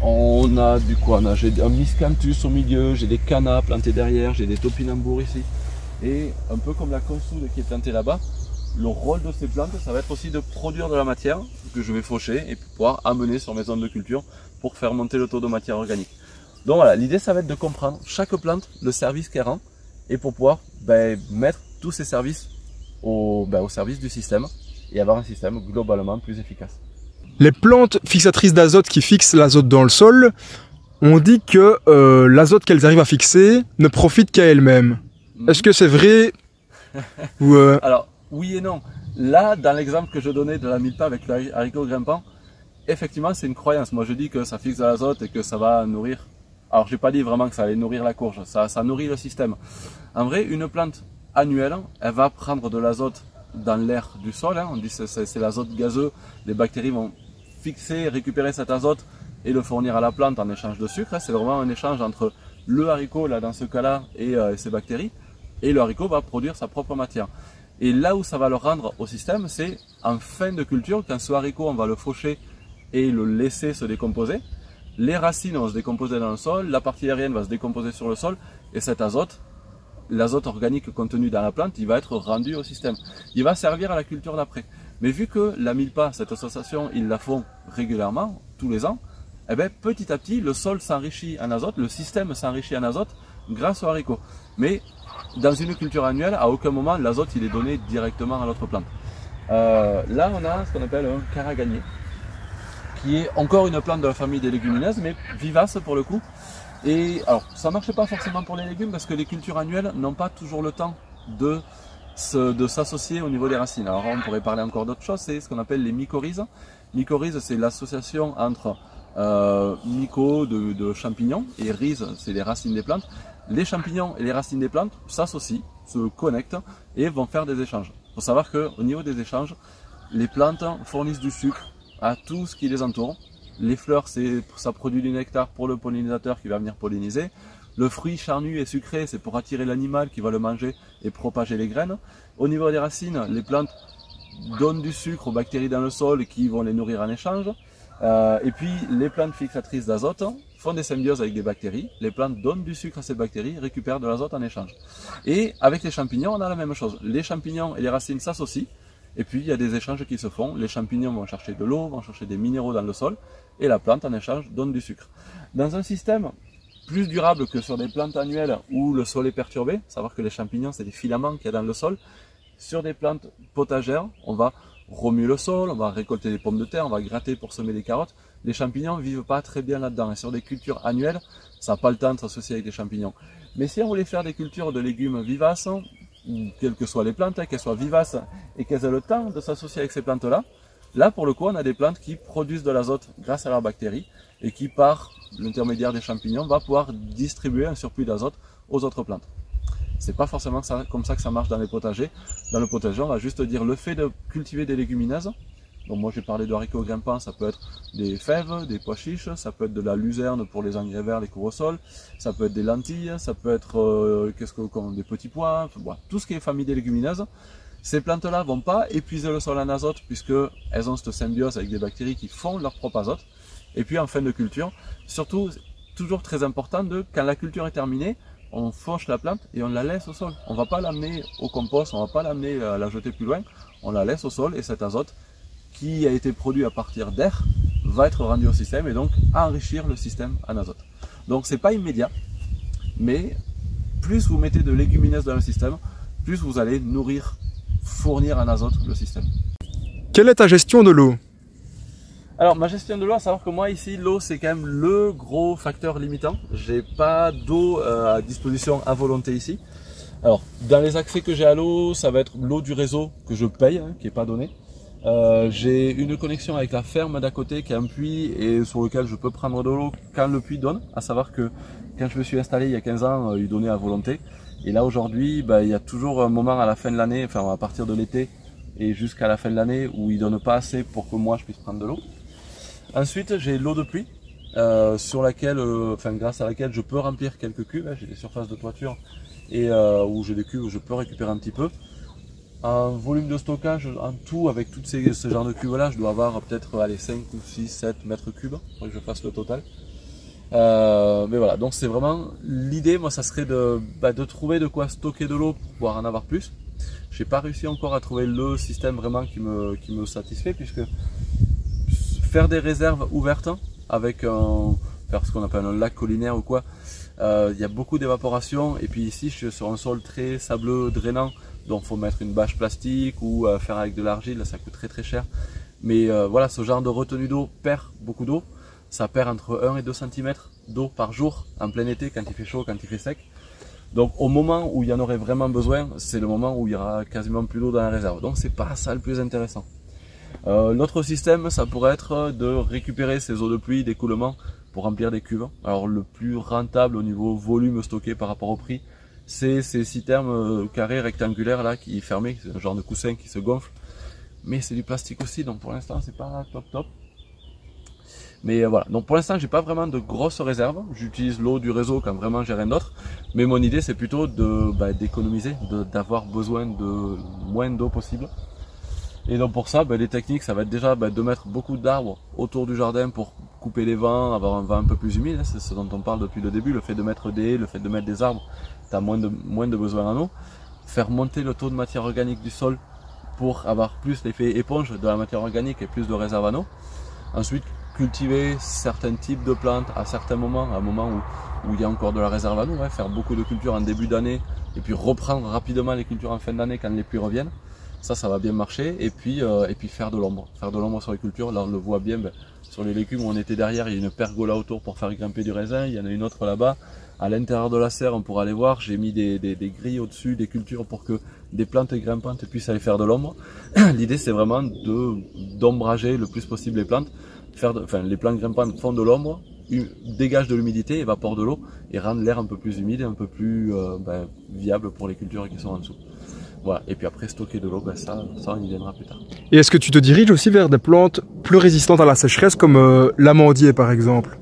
On a du quoi? J'ai un miscanthus au milieu, j'ai des cannas plantés derrière, j'ai des topinambours ici. Et un peu comme la consoude qui est plantée là-bas, le rôle de ces plantes, ça va être aussi de produire de la matière que je vais faucher et pouvoir amener sur mes zones de culture pour faire monter le taux de matière organique. Donc voilà, l'idée ça va être de comprendre chaque plante, le service qu'elle rend et pour pouvoir mettre tous ces services au service du système et avoir un système globalement plus efficace. Les plantes fixatrices d'azote qui fixent l'azote dans le sol, on dit que l'azote qu'elles arrivent à fixer ne profite qu'à elles-mêmes. Est-ce que c'est vrai ou Alors, oui et non. Là, dans l'exemple que je donnais de la milpa avec le haricot grimpant, effectivement, c'est une croyance. Moi, je dis que ça fixe de l'azote et que ça va nourrir. Alors, j'ai pas dit vraiment que ça allait nourrir la courge. Ça nourrit le système. En vrai, une plante annuelle, elle va prendre de l'azote dans l'air du sol. On dit que c'est l'azote gazeux. Les bactéries vont fixer, récupérer cet azote et le fournir à la plante en échange de sucre. C'est vraiment un échange entre le haricot, là, dans ce cas-là, et ses bactéries. Et le haricot va produire sa propre matière. Et là où ça va le rendre au système, c'est en fin de culture, quand ce haricot, on va le faucher et le laisser se décomposer. Les racines vont se décomposer dans le sol, la partie aérienne va se décomposer sur le sol, et cet azote, l'azote organique contenu dans la plante, il va être rendu au système. Il va servir à la culture d'après. Mais vu que la milpa, cette association, ils la font régulièrement, tous les ans, eh ben, petit à petit, le sol s'enrichit en azote, le système s'enrichit en azote grâce aux haricots. Mais dans une culture annuelle, à aucun moment, l'azote il est donné directement à l'autre plante. Là, on a ce qu'on appelle un caragagné, qui est encore une plante de la famille des légumineuses, mais vivace pour le coup. Et alors, ça ne marche pas forcément pour les légumes parce que les cultures annuelles n'ont pas toujours le temps de s'associer au niveau des racines. Alors, on pourrait parler encore d'autre chose, c'est ce qu'on appelle les mycorhizes. Mycorhizes, c'est l'association entre myco de champignons et rhizes, c'est les racines des plantes. Les champignons et les racines des plantes s'associent, se connectent et vont faire des échanges. Il faut savoir qu'au niveau des échanges, les plantes fournissent du sucre à tout ce qui les entoure. Les fleurs, ça produit du nectar pour le pollinisateur qui va venir polliniser. Le fruit charnu et sucré, c'est pour attirer l'animal qui va le manger et propager les graines. Au niveau des racines, les plantes donnent du sucre aux bactéries dans le sol qui vont les nourrir en échange. Et puis, les plantes fixatrices d'azote font des symbioses avec des bactéries. Les plantes donnent du sucre à ces bactéries, récupèrent de l'azote en échange. Et avec les champignons, on a la même chose. Les champignons et les racines s'associent. Et puis, il y a des échanges qui se font. Les champignons vont chercher de l'eau, vont chercher des minéraux dans le sol. Et la plante, en échange, donne du sucre. Dans un système plus durable que sur des plantes annuelles où le sol est perturbé, savoir que les champignons, c'est des filaments qu'il y a dans le sol. Sur des plantes potagères, on va remuer le sol, on va récolter des pommes de terre, on va gratter pour semer des carottes. Les champignons ne vivent pas très bien là-dedans. Et sur des cultures annuelles, ça n'a pas le temps de s'associer avec des champignons. Mais si on voulait faire des cultures de légumes vivaces, quelles que soient les plantes, qu'elles soient vivaces et qu'elles aient le temps de s'associer avec ces plantes-là, là pour le coup on a des plantes qui produisent de l'azote grâce à leurs bactéries et qui par l'intermédiaire des champignons va pouvoir distribuer un surplus d'azote aux autres plantes. C'est pas forcément comme ça que ça marche dans les potagers. Dans le potager, on va juste dire le fait de cultiver des légumineuses. Donc moi j'ai parlé de haricots grimpants, ça peut être des fèves, des pois chiches, ça peut être de la luzerne pour les engrais verts, les couvre-sols, ça peut être des lentilles, ça peut être des petits pois, voilà, tout ce qui est famille des légumineuses. Ces plantes-là vont pas épuiser le sol en azote puisqu'elles ont cette symbiose avec des bactéries qui font leur propre azote. Et puis en fin de culture, surtout toujours très important quand la culture est terminée, on fauche la plante et on la laisse au sol. On ne va pas l'amener au compost, on ne va pas l'amener à la jeter plus loin, on la laisse au sol et cet azote qui a été produit à partir d'air va être rendu au système et donc enrichir le système en azote. Donc c'est pas immédiat, mais plus vous mettez de légumineuses dans le système, plus vous allez fournir en azote le système. Quelle est ta gestion de l'eau? Alors ma gestion de l'eau, à savoir que moi ici l'eau c'est quand même le gros facteur limitant. J'ai pas d'eau à disposition à volonté ici. Alors dans les accès que j'ai à l'eau, ça va être l'eau du réseau que je paye, qui n'est pas donnée. J'ai une connexion avec la ferme d'à côté qui a un puits et sur lequel je peux prendre de l'eau quand le puits donne. À savoir que quand je me suis installé il y a 15 ans, il donnait à volonté. Et là aujourd'hui, il y a toujours un moment à la fin de l'année, enfin à partir de l'été et jusqu'à la fin de l'année où il donne pas assez pour que moi je puisse prendre de l'eau. Ensuite j'ai l'eau de pluie sur laquelle, grâce à laquelle je peux remplir quelques cuves. J'ai des surfaces de toiture et où j'ai des cuves où je peux récupérer un petit peu. Un volume de stockage en tout avec tous ce genre de cuves là, je dois avoir peut-être 5 ou 6, 7 mètres cubes pour que je fasse le total. Mais voilà, donc c'est vraiment l'idée, moi ça serait de trouver de quoi stocker de l'eau pour pouvoir en avoir plus. J'ai pas réussi encore à trouver le système vraiment qui me satisfait, puisque faire des réserves ouvertes avec faire ce qu'on appelle un lac collinaire ou quoi, il y a beaucoup d'évaporation et puis ici je suis sur un sol très sableux drainant. Donc il faut mettre une bâche plastique ou faire avec de l'argile, ça coûte très très cher. Mais voilà, ce genre de retenue d'eau perd beaucoup d'eau. Ça perd entre 1 et 2 cm d'eau par jour en plein été quand il fait chaud, quand il fait sec. Donc au moment où il y en aurait vraiment besoin, c'est le moment où il y aura quasiment plus d'eau dans la réserve. Donc c'est pas ça le plus intéressant. L'autre système, ça pourrait être de récupérer ces eaux de pluie d'écoulement pour remplir des cuves. Alors le plus rentable au niveau volume stocké par rapport au prix, c'est ces citernes carrés rectangulaires là qui est fermé, c'est un genre de coussin qui se gonfle, mais c'est du plastique aussi, donc pour l'instant c'est pas top. Mais voilà, donc pour l'instant j'ai pas vraiment de grosses réserves, j'utilise l'eau du réseau quand vraiment j'ai rien d'autre, mais mon idée c'est plutôt d'économiser, d'avoir besoin de moins d'eau possible. Et donc pour ça, les techniques, ça va être déjà de mettre beaucoup d'arbres autour du jardin pour couper les vents, avoir un vent un peu plus humide, c'est ce dont on parle depuis le début, le fait de mettre des haies, le fait de mettre des arbres, tu as moins de besoin en eau. Faire monter le taux de matière organique du sol pour avoir plus l'effet éponge de la matière organique et plus de réserve en eau. Ensuite, cultiver certains types de plantes à certains moments, à un moment où il y a encore de la réserve à nous, faire beaucoup de cultures en début d'année et puis reprendre rapidement les cultures en fin d'année quand les pluies reviennent. Ça va bien marcher. Et puis faire de l'ombre. Faire de l'ombre sur les cultures, là on le voit bien sur les légumes où on était derrière, il y a une pergola autour pour faire grimper du raisin, il y en a une autre là-bas. À l'intérieur de la serre, on pourra aller voir, j'ai mis des grilles au-dessus des cultures pour que des plantes grimpantes puissent aller faire de l'ombre. L'idée c'est vraiment d'ombrager le plus possible les plantes. Les plantes grimpantes font de l'ombre, dégagent de l'humidité, évaporent de l'eau et rendent l'air un peu plus humide et un peu plus viable pour les cultures qui sont en dessous. Voilà. Et puis après stocker de l'eau, ça on y viendra plus tard. Et est-ce que tu te diriges aussi vers des plantes plus résistantes à la sécheresse comme l'amandier par exemple?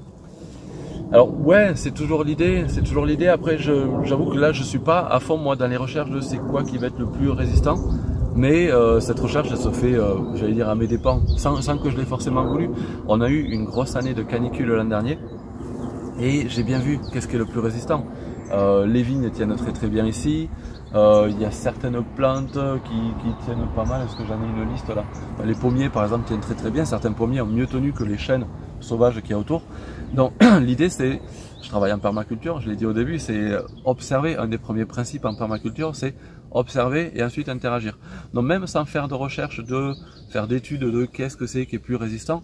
Alors ouais, c'est toujours l'idée. Après, j'avoue que là, je suis pas à fond moi dans les recherches de c'est quoi qui va être le plus résistant. Mais cette recherche, elle se fait, j'allais dire à mes dépens, sans que je l'ai forcément voulu. On a eu une grosse année de canicule l'an dernier, et j'ai bien vu qu'est-ce qui est le plus résistant. Les vignes tiennent très très bien ici. Il y a certaines plantes qui tiennent pas mal. Est-ce que j'en ai une liste là? Les pommiers par exemple tiennent très très bien. Certains pommiers ont mieux tenu que les chênes sauvages qu'il y a autour. Donc l'idée c'est, je travaille en permaculture, je l'ai dit au début, c'est observer. Un des premiers principes en permaculture, c'est observer et ensuite interagir. Donc même sans faire de recherche, faire d'études de qu'est-ce que c'est qui est plus résistant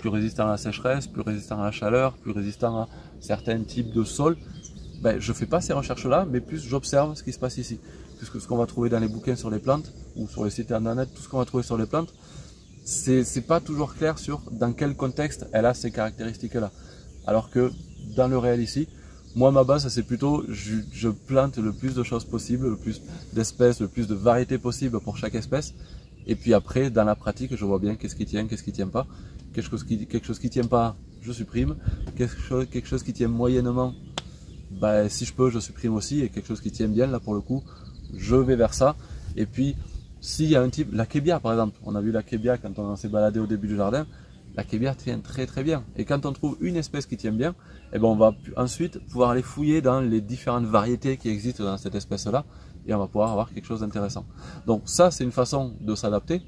à la sécheresse, plus résistant à la chaleur, plus résistant à certains types de sols, je ne fais pas ces recherches-là, mais plus j'observe ce qui se passe ici. Puisque ce qu'on va trouver dans les bouquins sur les plantes, ou sur les sites internet, tout ce qu'on va trouver sur les plantes, c'est pas toujours clair sur dans quel contexte elle a ces caractéristiques-là. Alors que dans le réel ici, moi ma base c'est plutôt, je plante le plus de choses possible, le plus d'espèces, le plus de variétés possible pour chaque espèce. Et puis après, dans la pratique, je vois bien qu'est-ce qui tient, qu'est-ce qui tient pas. Quelque chose qui tient pas, je supprime. Quelque chose qui tient moyennement, si je peux, je supprime aussi. Et quelque chose qui tient bien, là pour le coup, je vais vers ça. Et puis, s'il y a un type, la kébia par exemple, on a vu la kébia quand on s'est baladé au début du jardin, la kébia tient très très bien. Et quand on trouve une espèce qui tient bien, on va ensuite pouvoir aller fouiller dans les différentes variétés qui existent dans cette espèce-là, et on va pouvoir avoir quelque chose d'intéressant. Donc ça, c'est une façon de s'adapter.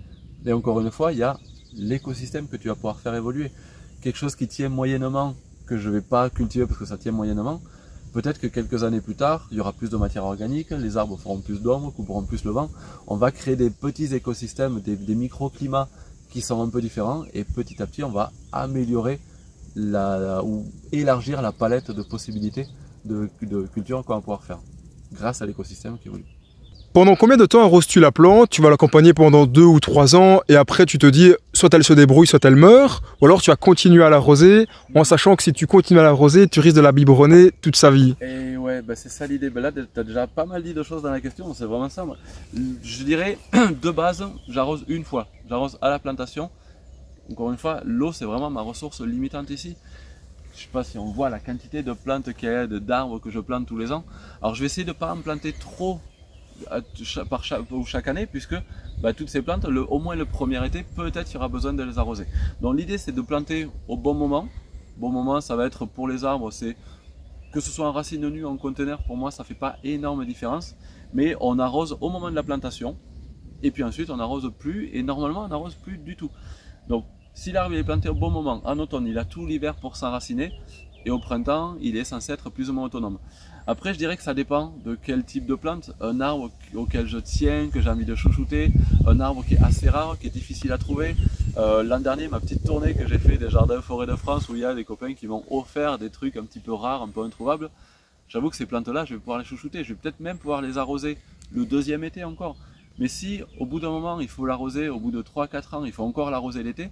Et encore une fois, il y a l'écosystème que tu vas pouvoir faire évoluer. Quelque chose qui tient moyennement, que je ne vais pas cultiver parce que ça tient moyennement, peut-être que quelques années plus tard, il y aura plus de matière organique, les arbres feront plus d'ombre, couperont plus le vent. On va créer des petits écosystèmes, des microclimats qui sont un peu différents, et petit à petit, on va améliorer ou élargir la palette de possibilités de culture qu'on va pouvoir faire grâce à l'écosystème qui évolue. Pendant combien de temps arroses-tu la plante? Tu vas l'accompagner pendant 2 ou 3 ans et après tu te dis soit elle se débrouille, soit elle meurt, ou alors tu vas continuer à l'arroser en sachant que si tu continues à l'arroser, tu risques de la biberonner toute sa vie. Et ouais, c'est ça l'idée. Là, tu as déjà pas mal dit de choses dans la question, c'est vraiment ça. Moi. Je dirais, de base, j'arrose une fois. J'arrose à la plantation. Encore une fois, l'eau, c'est vraiment ma ressource limitante ici. Je ne sais pas si on voit la quantité de plantes qu'il y a, d'arbres que je plante tous les ans. Alors, je vais essayer de ne pas en planter trop chaque année, puisque toutes ces plantes, au moins le premier été, peut-être il y aura besoin de les arroser. Donc l'idée c'est de planter au bon moment. Bon moment, ça va être pour les arbres, c'est que ce soit en racine nue ou en conteneur, pour moi ça fait pas énorme différence, mais on arrose au moment de la plantation, et puis ensuite on n'arrose plus, et normalement on n'arrose plus du tout. Donc si l'arbre est planté au bon moment, en automne il a tout l'hiver pour s'enraciner, et au printemps il est censé être plus ou moins autonome. Après, je dirais que ça dépend de quel type de plante. Un arbre auquel je tiens, que j'ai envie de chouchouter, un arbre qui est assez rare, qui est difficile à trouver. L'an dernier, ma petite tournée que j'ai fait des jardins forêts de France, où il y a des copains qui m'ont offert des trucs un petit peu rares, un peu introuvables. J'avoue que ces plantes-là, je vais pouvoir les chouchouter. Je vais peut-être même pouvoir les arroser le deuxième été encore. Mais si, au bout d'un moment, il faut l'arroser, au bout de 3-4 ans, il faut encore l'arroser l'été,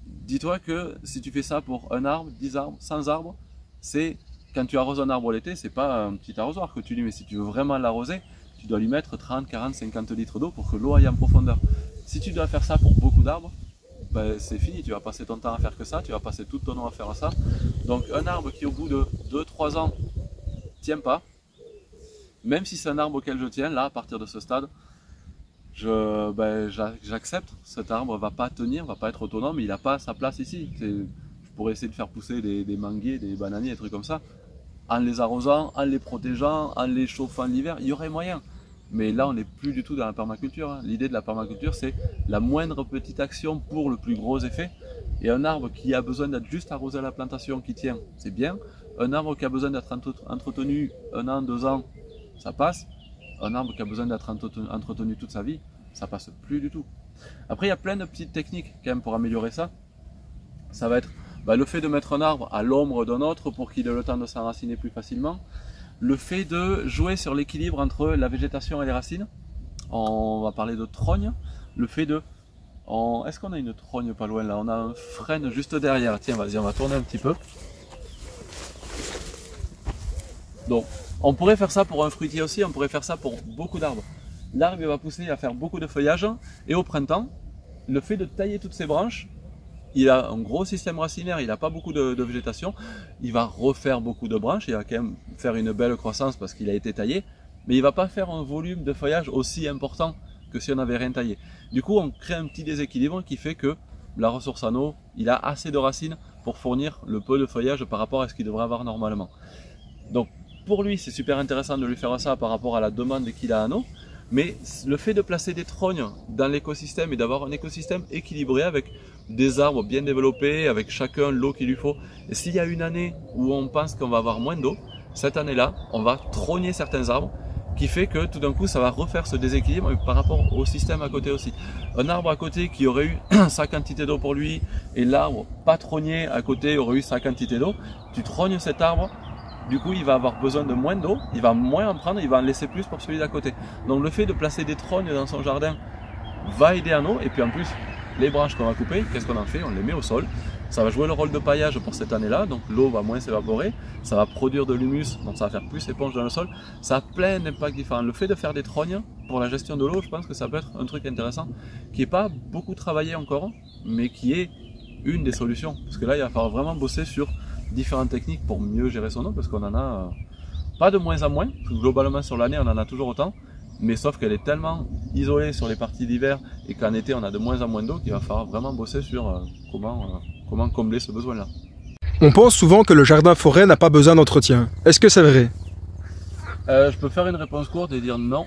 dis-toi que si tu fais ça pour un arbre, 10 arbres, 100 arbres, c'est... Quand tu arroses un arbre l'été, c'est pas un petit arrosoir que tu lui mets. Si tu veux vraiment l'arroser, tu dois lui mettre 30, 40, 50 litres d'eau pour que l'eau aille en profondeur. Si tu dois faire ça pour beaucoup d'arbres, c'est fini. Tu vas passer ton temps à faire que ça, tu vas passer toute ton eau à faire ça. Donc un arbre qui au bout de 2-3 ans tient pas, même si c'est un arbre auquel je tiens, là à partir de ce stade, j'accepte. Cet arbre va pas tenir, va pas être autonome, il n'a pas sa place ici. Je pourrais essayer de faire pousser des manguiers, des bananiers, des trucs comme ça. En les arrosant, en les protégeant, en les chauffant l'hiver, il y aurait moyen. Mais là, on n'est plus du tout dans la permaculture. L'idée de la permaculture, c'est la moindre petite action pour le plus gros effet. Et un arbre qui a besoin d'être juste arrosé à la plantation, qui tient, c'est bien. Un arbre qui a besoin d'être entretenu 1 an, 2 ans, ça passe. Un arbre qui a besoin d'être entretenu toute sa vie, ça passe plus du tout. Après, il y a plein de petites techniques quand même pour améliorer ça. Ça va être le fait de mettre un arbre à l'ombre d'un autre pour qu'il ait le temps de s'enraciner plus facilement. Le fait de jouer sur l'équilibre entre la végétation et les racines. On va parler de trogne. Le fait de... Est-ce qu'on a une trogne pas loin là? On a un frêne juste derrière. Tiens, vas-y, on va tourner un petit peu. Donc, on pourrait faire ça pour un fruitier aussi, on pourrait faire ça pour beaucoup d'arbres. L'arbre va pousser à faire beaucoup de feuillage et au printemps, le fait de tailler toutes ses branches, il a un gros système racinaire, il n'a pas beaucoup de végétation, il va refaire beaucoup de branches, il va quand même faire une belle croissance parce qu'il a été taillé, mais il ne va pas faire un volume de feuillage aussi important que si on n'avait rien taillé. Du coup, on crée un petit déséquilibre qui fait que la ressource en eau, il a assez de racines pour fournir le peu de feuillage par rapport à ce qu'il devrait avoir normalement. Donc, pour lui, c'est super intéressant de lui faire ça par rapport à la demande qu'il a en eau, mais le fait de placer des trognes dans l'écosystème et d'avoir un écosystème équilibré avec des arbres bien développés, avec chacun l'eau qu'il lui faut, et s'il y a une année où on pense qu'on va avoir moins d'eau, cette année-là, on va trogner certains arbres, qui fait que tout d'un coup ça va refaire ce déséquilibre par rapport au système à côté aussi. Un arbre à côté qui aurait eu sa quantité d'eau pour lui et l'arbre pas trogné à côté aurait eu sa quantité d'eau, tu trognes cet arbre, du coup il va avoir besoin de moins d'eau, il va moins en prendre, il va en laisser plus pour celui d'à côté. Donc le fait de placer des trognes dans son jardin va aider en eau, et puis en plus les branches qu'on va couper, qu'est-ce qu'on en fait? On les met au sol. Ça va jouer le rôle de paillage pour cette année-là, donc l'eau va moins s'évaporer, ça va produire de l'humus, donc ça va faire plus éponge dans le sol. Ça a plein d'impacts différents. Le fait de faire des trognes pour la gestion de l'eau, je pense que ça peut être un truc intéressant, qui n'est pas beaucoup travaillé encore, mais qui est une des solutions. Parce que là, il va falloir vraiment bosser sur différentes techniques pour mieux gérer son eau, parce qu'on en a pas de moins en moins. Globalement sur l'année, on en a toujours autant, mais sauf qu'elle est tellement isolée sur les parties d'hiver et qu'en été, on a de moins en moins d'eau qu'il va falloir vraiment bosser sur comment combler ce besoin-là. On pense souvent que le jardin-forêt n'a pas besoin d'entretien. Est-ce que c'est vrai? Je peux faire une réponse courte et dire non.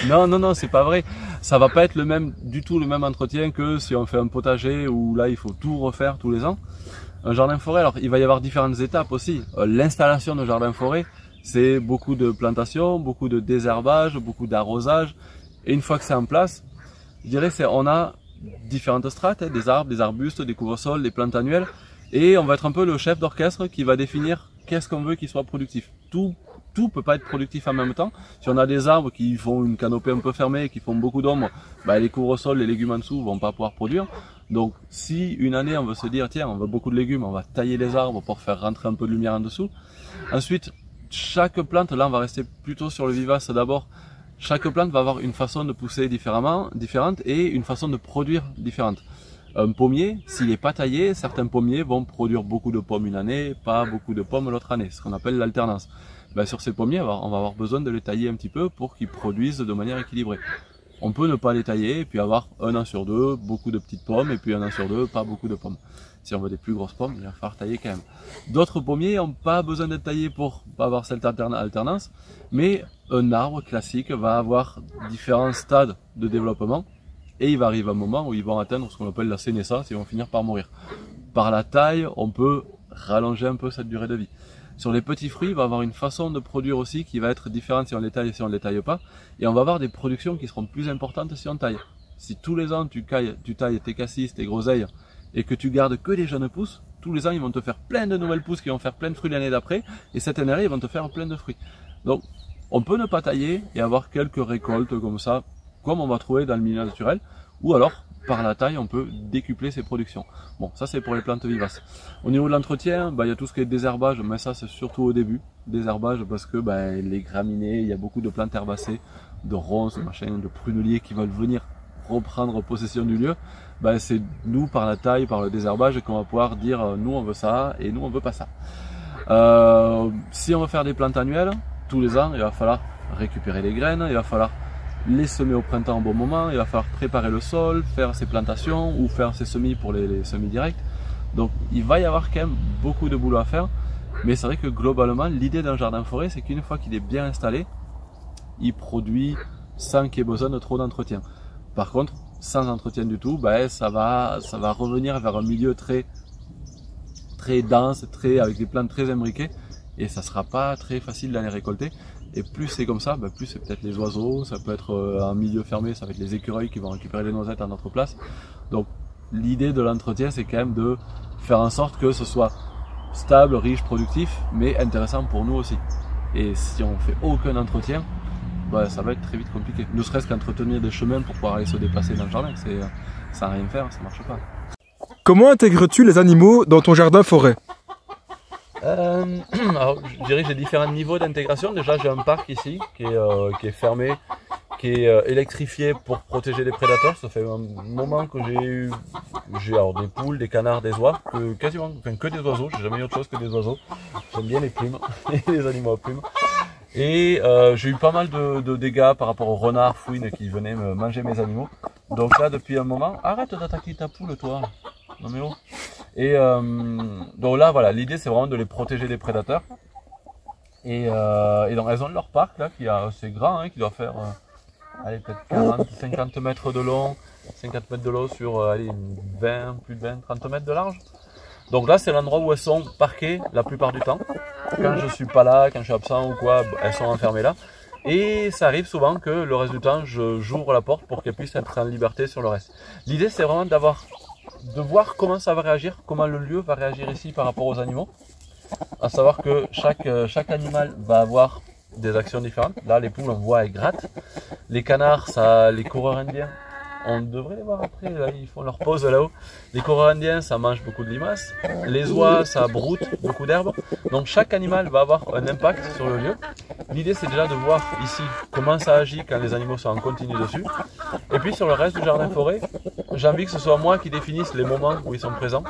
non, c'est pas vrai. Ça va pas être du tout le même entretien que si on fait un potager où là il faut tout refaire tous les ans. Un jardin-forêt, alors il va y avoir différentes étapes aussi. L'installation de jardin-forêt, c'est beaucoup de plantation, beaucoup de désherbage, beaucoup d'arrosage. Et une fois que c'est en place, je dirais on a différentes strates, des arbres, des arbustes, des couvre-sols, des plantes annuelles. Et on va être un peu le chef d'orchestre qui va définir qu'est-ce qu'on veut qu'il soit productif. Tout peut pas être productif en même temps. Si on a des arbres qui font une canopée un peu fermée, qui font beaucoup d'ombre, les couvre-sols, les légumes en dessous vont pas pouvoir produire. Donc si une année on veut se dire tiens, on veut beaucoup de légumes, on va tailler les arbres pour faire rentrer un peu de lumière en dessous. Ensuite, chaque plante, là on va rester plutôt sur le vivace d'abord. Chaque plante va avoir une façon de pousser différente et une façon de produire différente. Un pommier, s'il n'est pas taillé, certains pommiers vont produire beaucoup de pommes une année, pas beaucoup de pommes l'autre année, ce qu'on appelle l'alternance. Sur ces pommiers, on va avoir besoin de les tailler un petit peu pour qu'ils produisent de manière équilibrée. On peut ne pas les tailler et puis avoir un an sur deux, beaucoup de petites pommes, et puis un an sur deux, pas beaucoup de pommes. Si on veut des plus grosses pommes, il va falloir tailler quand même. D'autres pommiers n'ont pas besoin d'être taillés pour pas avoir cette alternance, mais un arbre classique va avoir différents stades de développement, et il va arriver un moment où ils vont atteindre ce qu'on appelle la sénescence, ils vont finir par mourir. Par la taille, on peut rallonger un peu cette durée de vie. Sur les petits fruits, il va avoir une façon de produire aussi qui va être différente si on les taille et si on ne les taille pas. Et on va avoir des productions qui seront plus importantes si on taille. Si tous les ans tu tailles tes cassis, tes groseilles, et que tu gardes que les jeunes pousses, tous les ans ils vont te faire plein de nouvelles pousses qui vont faire plein de fruits l'année d'après, et cette année-là ils vont te faire plein de fruits. Donc on peut ne pas tailler et avoir quelques récoltes comme ça, comme on va trouver dans le milieu naturel, ou alors par la taille on peut décupler ses productions. Bon, ça c'est pour les plantes vivaces. Au niveau de l'entretien, il y a tout ce qui est désherbage, mais ça c'est surtout au début, désherbage, parce que les graminées, il y a beaucoup de plantes herbacées, de ronces, de pruneliers qui veulent venir reprendre possession du lieu. C'est nous par la taille, par le désherbage qu'on va pouvoir dire nous on veut ça et nous on veut pas ça. Si on veut faire des plantes annuelles, tous les ans il va falloir récupérer les graines, il va falloir les semer au printemps au bon moment, il va falloir préparer le sol, faire ses plantations ou faire ses semis pour les semis directs. Donc il va y avoir quand même beaucoup de boulot à faire, mais c'est vrai que globalement l'idée d'un jardin forêt c'est qu'une fois qu'il est bien installé, il produit sans qu'il y ait besoin de trop d'entretien. Par contre, sans entretien du tout, ben, ça va revenir vers un milieu très dense, avec des plantes très imbriquées, et ça sera pas très facile d'aller récolter. Et plus c'est comme ça, ben plus c'est peut-être les oiseaux, ça peut être un milieu fermé, ça va être les écureuils qui vont récupérer les noisettes à notre place. Donc l'idée de l'entretien, c'est quand même de faire en sorte que ce soit stable, riche, productif, mais intéressant pour nous aussi. Et si on fait aucun entretien, ben, ça va être très vite compliqué. Ne serait-ce qu'entretenir des chemins pour pouvoir aller se déplacer dans le jardin, sans rien faire, ça marche pas. Comment intègres-tu les animaux dans ton jardin-forêt? Alors, je dirais que j'ai différents niveaux d'intégration. Déjà, j'ai un parc ici qui est fermé, qui est électrifié pour protéger les prédateurs. Ça fait un moment que j'ai des poules, des canards, des oies, que des oiseaux. J'ai jamais eu autre chose que des oiseaux. J'aime bien les plumes, les animaux à plumes. Et j'ai eu pas mal de dégâts par rapport aux renards, fouines qui venaient me manger mes animaux. Donc là, depuis un moment, arrête d'attaquer ta poule, toi. Non mais oh. Et donc là, voilà, l'idée c'est vraiment de les protéger des prédateurs. Et donc elles ont leur parc là, qui est assez grand, hein, qui doit faire allez, peut-être 40, 50 mètres de long, 50 mètres de long sur allez, 20, plus de 20, 30 mètres de large. Donc là, c'est l'endroit où elles sont parquées la plupart du temps. Quand je suis pas là, quand je suis absent ou quoi, elles sont enfermées là. Et ça arrive souvent que le reste du temps, j'ouvre la porte pour qu'elles puissent être en liberté sur le reste. L'idée, c'est vraiment de voir comment ça va réagir, comment le lieu va réagir ici par rapport aux animaux. À savoir que chaque animal va avoir des actions différentes. Là, les poules, on voit, elles grattent. Les canards, les coureurs indiens, on devrait les voir après, là, ils font leur pause là-haut. Les coureurs indiens, ça mange beaucoup de limaces. Les oies, ça broute beaucoup d'herbes. Donc chaque animal va avoir un impact sur le lieu. L'idée, c'est déjà de voir ici comment ça agit quand les animaux sont en continu dessus. Et puis sur le reste du jardin-forêt, j'ai envie que ce soit moi qui définisse les moments où ils sont présents.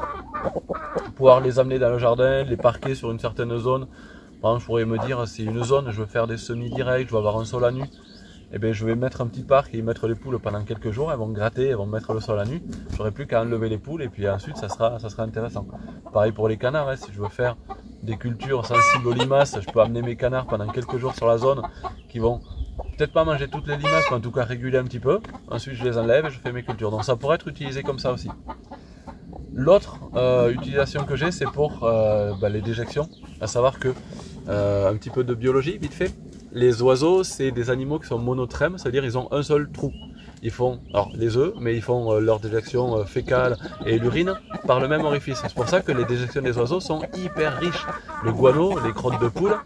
Pouvoir les amener dans le jardin, les parquer sur une certaine zone. Par exemple, je pourrais me dire, c'est une zone, je veux faire des semis directs, je veux avoir un sol à nu. Eh bien, je vais mettre un petit parc et y mettre les poules pendant quelques jours. Elles vont gratter, elles vont mettre le sol à nu. J'aurai plus qu'à enlever les poules et puis ensuite ça sera intéressant. Pareil pour les canards, hein, si je veux faire des cultures sensibles aux limaces, je peux amener mes canards pendant quelques jours sur la zone qui vont peut-être pas manger toutes les limaces, mais en tout cas réguler un petit peu. Ensuite, je les enlève et je fais mes cultures. Donc ça pourrait être utilisé comme ça aussi. L'autre utilisation que j'ai, c'est pour les déjections, à savoir que un petit peu de biologie, vite fait. Les oiseaux, c'est des animaux qui sont monotrèmes, c'est-à-dire ils ont un seul trou. Ils font alors les œufs, mais ils font leur déjection fécale et l'urine par le même orifice. C'est pour ça que les déjections des oiseaux sont hyper riches. Le guano, les crottes de poule,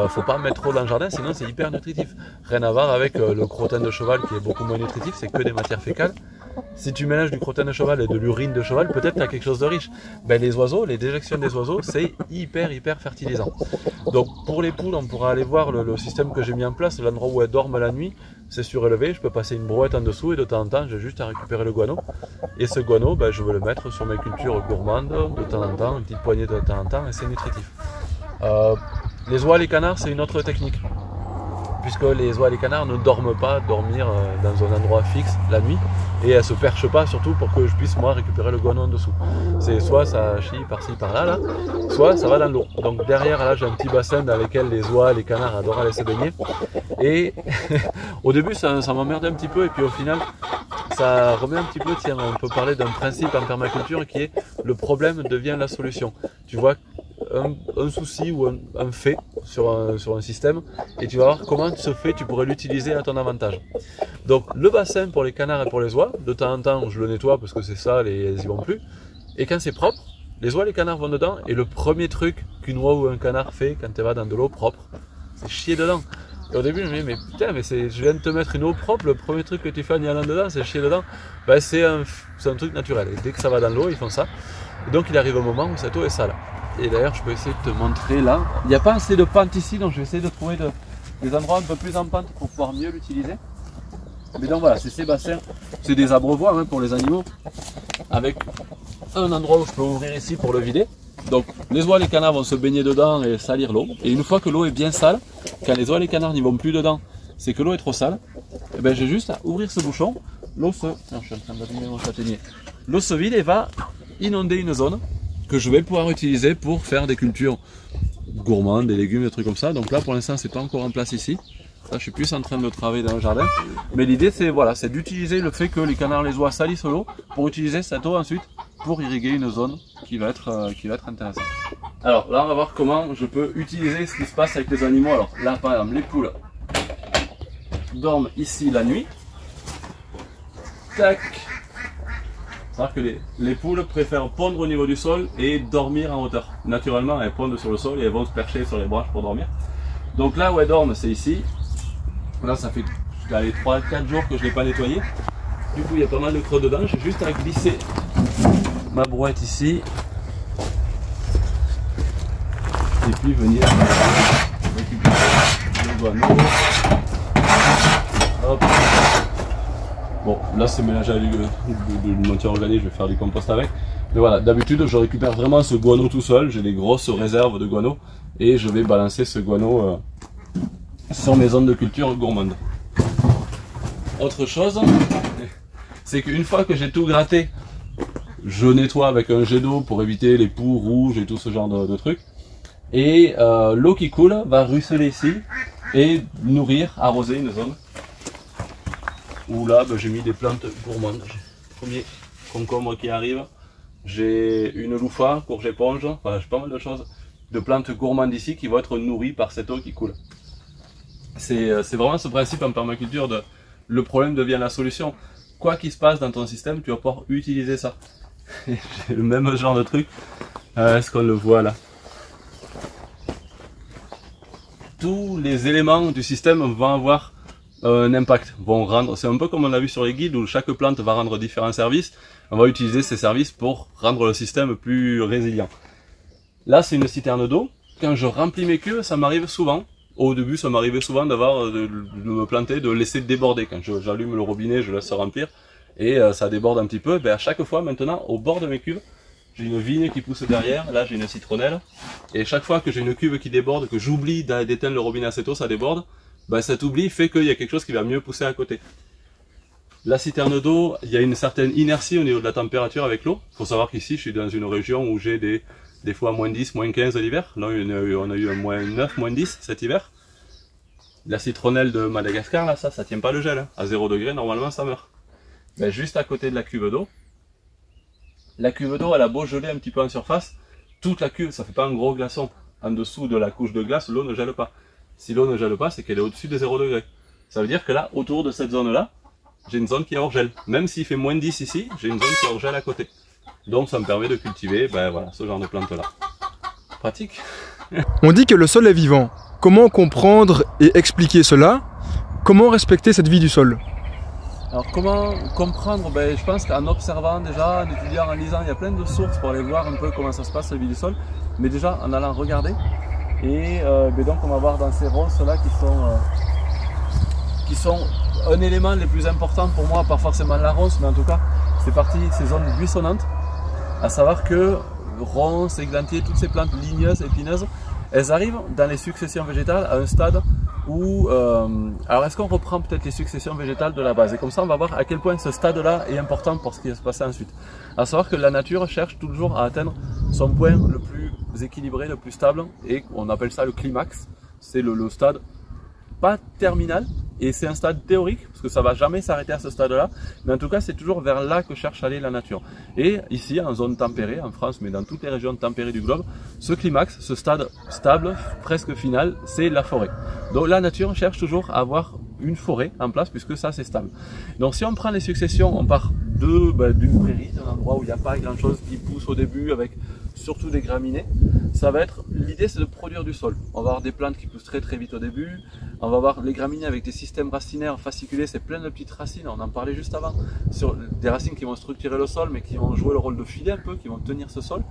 faut pas mettre trop dans le jardin, sinon c'est hyper nutritif. Rien à voir avec le crottin de cheval qui est beaucoup moins nutritif, c'est que des matières fécales. Si tu mélanges du crottin de cheval et de l'urine de cheval, peut-être tu as quelque chose de riche. Ben, les oiseaux, les déjections des oiseaux, c'est hyper fertilisant. Donc pour les poules, on pourra aller voir le système que j'ai mis en place, l'endroit où elles dorment la nuit, c'est surélevé, je peux passer une brouette en dessous et de temps en temps, j'ai juste à récupérer le guano. Et ce guano, ben, je vais le mettre sur mes cultures gourmandes, de temps en temps, une petite poignée de temps en temps, et c'est nutritif. Les oies, les canards, c'est une autre technique. Puisque les oies et les canards ne dorment pas dormir dans un endroit fixe la nuit et elles ne se perchent pas surtout pour que je puisse moi récupérer le guano en dessous. C'est soit ça chie par-ci par-là, soit ça va dans l'eau. Donc derrière là j'ai un petit bassin dans lequel les oies et les canards adorent aller se baigner. Et au début ça m'emmerdait un petit peu et puis au final ça remet un petit peu, tiens, on peut parler d'un principe en permaculture qui est le problème devient la solution. Tu vois un souci ou un fait sur un système et tu vas voir comment ce fait tu pourrais l'utiliser à ton avantage. Donc le bassin pour les canards et pour les oies, de temps en temps je le nettoie parce que c'est sale et elles y vont plus. Et quand c'est propre, les oies et les canards vont dedans et le premier truc qu'une oie ou un canard fait quand elle va dans de l'eau propre, c'est chier dedans. Et au début je me dis mais putain mais je viens de te mettre une eau propre, le premier truc que tu fais en y allant dedans c'est chier dedans. Ben, c'est un truc naturel et dès que ça va dans l'eau ils font ça. Et donc il arrive un moment où cette eau est sale. Et d'ailleurs je peux essayer de te montrer là, il n'y a pas assez de pente ici donc je vais essayer de trouver des endroits un peu plus en pente pour pouvoir mieux l'utiliser. Mais donc voilà, c'est ces bassins, c'est des abreuvoirs hein, pour les animaux, avec un endroit où je peux ouvrir ici pour le vider. Donc les oies et les canards vont se baigner dedans et salir l'eau. Et une fois que l'eau est bien sale, quand les oies et les canards n'y vont plus dedans, c'est que l'eau est trop sale, et ben j'ai juste à ouvrir ce bouchon, l'eau se... Non, je suis en train d'abîmer mon châtaignier. L'eau se vide et va inonder une zone que je vais pouvoir utiliser pour faire des cultures gourmandes, des légumes, des trucs comme ça. Donc là pour l'instant c'est pas encore en place ici. Là, je suis plus en train de travailler dans le jardin. Mais l'idée, c'est voilà, c'est d'utiliser le fait que les canards, les oies salissent l'eau pour utiliser cette eau ensuite pour irriguer une zone qui va être intéressante. Alors là, on va voir comment je peux utiliser ce qui se passe avec les animaux. Alors là, par exemple, les poules dorment ici la nuit. Tac. C'est-à-dire que les poules préfèrent pondre au niveau du sol et dormir en hauteur. Naturellement, elles pondent sur le sol et elles vont se percher sur les branches pour dormir. Donc là où elles dorment, c'est ici. Là, ça fait 3-4 jours que je ne l'ai pas nettoyé. Du coup, il y a pas mal de creux dedans. J'ai juste à glisser ma brouette ici. Et puis venir récupérer le guano. Hop. Bon, là c'est mélangé avec de matière organique, je vais faire du compost avec. Mais voilà, d'habitude je récupère vraiment ce guano tout seul, j'ai des grosses réserves de guano et je vais balancer ce guano sur mes zones de culture gourmandes. Autre chose, c'est qu'une fois que j'ai tout gratté, je nettoie avec un jet d'eau pour éviter les poux rouges et tout ce genre de trucs. Et l'eau qui coule va ruisseler ici et nourrir, arroser une zone. Où là j'ai mis des plantes gourmandes. Premier concombre qui arrive, j'ai une loufa, courge éponge, enfin j'ai pas mal de choses, de plantes gourmandes ici qui vont être nourries par cette eau qui coule. C'est vraiment ce principe en permaculture de le problème devient la solution. Quoi qu'il se passe dans ton système, tu vas pouvoir utiliser ça. J'ai le même genre de truc, est-ce qu'on le voit là? Tous les éléments du système vont avoir un impact, vont rendre, c'est un peu comme on l'a vu sur les guides où chaque plante va rendre différents services, on va utiliser ces services pour rendre le système plus résilient. Là c'est une citerne d'eau, quand je remplis mes cuves ça m'arrive souvent, au début ça m'arrivait souvent d'avoir de me planter, de laisser déborder, quand j'allume le robinet je laisse remplir et ça déborde un petit peu, à chaque fois maintenant au bord de mes cuves, j'ai une vigne qui pousse derrière, là j'ai une citronnelle, et chaque fois que j'ai une cuve qui déborde, que j'oublie d'éteindre le robinet assez tôt, ça déborde, cet oubli fait qu'il y a quelque chose qui va mieux pousser à côté. La citerne d'eau, il y a une certaine inertie au niveau de la température avec l'eau. Il faut savoir qu'ici, je suis dans une région où j'ai des fois moins 10, moins 15 l'hiver. Là, on a eu un moins 9, moins 10 cet hiver. La citronnelle de Madagascar, là, ça tient pas le gel. Hein. À 0 degré, normalement, ça meurt. Juste à côté de la cuve d'eau. La cuve d'eau, elle a beau geler un petit peu en surface. Toute la cuve, ça fait pas un gros glaçon. En dessous de la couche de glace, l'eau ne gèle pas. Si l'eau ne gèle pas, c'est qu'elle est au-dessus de 0 degré. Ça veut dire que là, autour de cette zone-là, j'ai une zone qui est hors gel. Même s'il fait moins 10 ici, j'ai une zone qui est hors gel à côté. Donc ça me permet de cultiver voilà, ce genre de plantes-là. Pratique. On dit que le sol est vivant. Comment comprendre et expliquer cela? Comment respecter cette vie du sol? Alors comment comprendre? Je pense qu'en observant déjà, en étudiant, en lisant, il y a plein de sources pour aller voir un peu comment ça se passe la vie du sol. Mais déjà en allant regarder. Et donc on va voir dans ces ronces là qui sont un élément les plus importants pour moi, pas forcément la ronce, mais en tout cas c'est parti ces zones buissonnantes, à savoir que ronces, églantiers, toutes ces plantes ligneuses, épineuses, elles arrivent dans les successions végétales à un stade où, alors est-ce qu'on reprend peut-être les successions végétales de la base, et comme ça on va voir à quel point ce stade là est important pour ce qui va se passer ensuite. À savoir que la nature cherche toujours à atteindre son point le plus équilibré, le plus stable, et on appelle ça le climax. C'est le stade pas terminal, et c'est un stade théorique parce que ça va jamais s'arrêter à ce stade là, mais en tout cas c'est toujours vers là que cherche à aller la nature. Et ici en zone tempérée, en France, mais dans toutes les régions tempérées du globe, ce climax, ce stade stable, presque final, c'est la forêt. Donc la nature cherche toujours à avoir une forêt en place puisque ça c'est stable. Donc si on prend les successions, on part d'une prairie, d'un endroit où il n'y a pas grand chose qui pousse au début avec surtout des graminées, ça va être, l'idée c'est de produire du sol. On va avoir des plantes qui poussent très vite au début, on va avoir les graminées avec des systèmes racinaires fasciculés, c'est plein de petites racines, on en parlait juste avant, sur des racines qui vont structurer le sol mais qui vont jouer le rôle de filet un peu, qui vont tenir ce sol.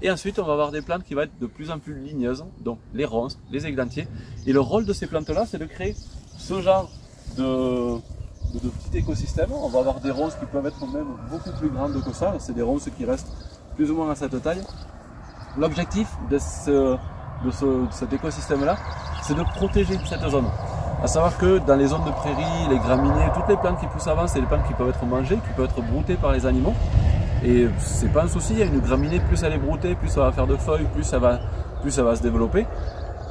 Et ensuite on va avoir des plantes qui vont être de plus en plus ligneuses, donc les ronces, les églantiers, et le rôle de ces plantes là c'est de créer ce genre de petits écosystèmes. On va avoir des ronces qui peuvent être même beaucoup plus grandes que ça, c'est des ronces qui restent plus ou moins à cette taille. L'objectif de cet écosystème-là, c'est de protéger cette zone. À savoir que dans les zones de prairies, les graminées, toutes les plantes qui poussent avant, c'est des plantes qui peuvent être mangées, qui peuvent être broutées par les animaux. Et c'est pas un souci, il y a une graminée, plus elle est broutée, plus ça va faire de feuilles, plus ça va se développer.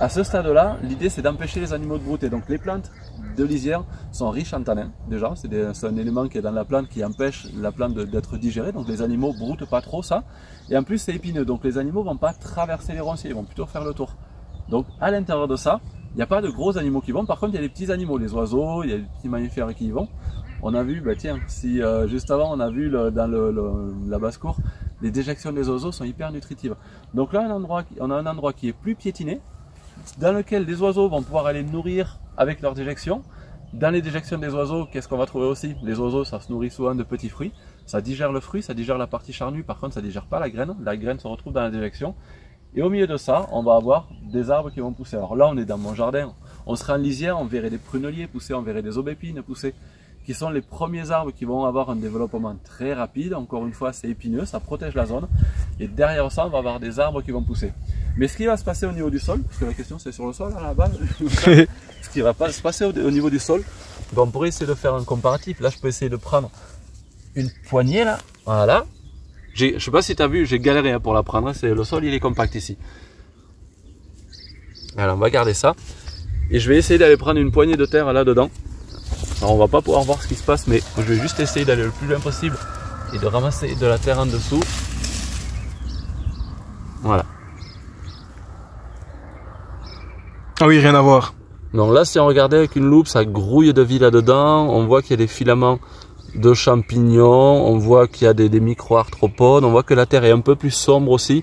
À ce stade-là, l'idée c'est d'empêcher les animaux de brouter. Donc les plantes de lisière sont riches en tanins, déjà, c'est un élément qui est dans la plante qui empêche la plante d'être digérée, donc les animaux broutent pas trop ça. Et en plus c'est épineux, donc les animaux vont pas traverser les ronciers, ils vont plutôt faire le tour. Donc à l'intérieur de ça, il n'y a pas de gros animaux qui vont, par contre il y a des petits animaux, les oiseaux, il y a des petits mammifères qui y vont. On a vu, bah tiens, si juste avant on a vu dans la basse-cour, les déjections des oiseaux sont hyper nutritives. Donc là on a un endroit qui est plus piétiné, dans lequel les oiseaux vont pouvoir aller nourrir avec leurs déjections. Dans les déjections des oiseaux, qu'est-ce qu'on va trouver aussi? Les oiseaux, ça se nourrit souvent de petits fruits, ça digère le fruit, ça digère la partie charnue, par contre ça digère pas la graine se retrouve dans la déjection. Et au milieu de ça, on va avoir des arbres qui vont pousser. Alors là, on est dans mon jardin, on serait en lisière, on verrait des pruneliers pousser, on verrait des aubépines pousser, qui sont les premiers arbres qui vont avoir un développement très rapide. Encore une fois, c'est épineux, ça protège la zone. Et derrière ça, on va avoir des arbres qui vont pousser. Mais ce qui va se passer au niveau du sol, parce que la question c'est sur le sol à la base, ce qui va se passer au niveau du sol, ben on pourrait essayer de faire un comparatif. Là, je peux essayer de prendre une poignée là, voilà. Je sais pas si tu as vu, j'ai galéré pour la prendre, le sol il est compact ici. Alors on va garder ça. Et je vais essayer d'aller prendre une poignée de terre là-dedans. Alors on va pas pouvoir voir ce qui se passe, mais je vais juste essayer d'aller le plus loin possible et de ramasser de la terre en dessous. Voilà. Ah oui, rien à voir. Donc là, si on regardait avec une loupe, ça grouille de vie là-dedans. On voit qu'il y a des filaments de champignons. On voit qu'il y a des micro-arthropodes. On voit que la terre est un peu plus sombre aussi.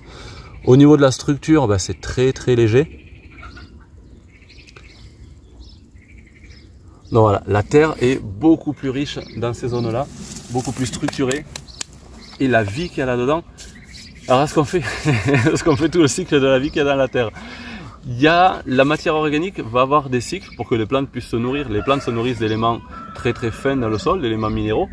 Au niveau de la structure, ben, c'est très très léger. Donc voilà, la terre est beaucoup plus riche dans ces zones-là, beaucoup plus structurée. Et la vie qu'il y a là-dedans, alors est-ce qu'on fait, tout le cycle de la vie qu'il y a dans la terre? La matière organique va avoir des cycles pour que les plantes puissent se nourrir. Les plantes se nourrissent d'éléments très très fins dans le sol, d'éléments minéraux.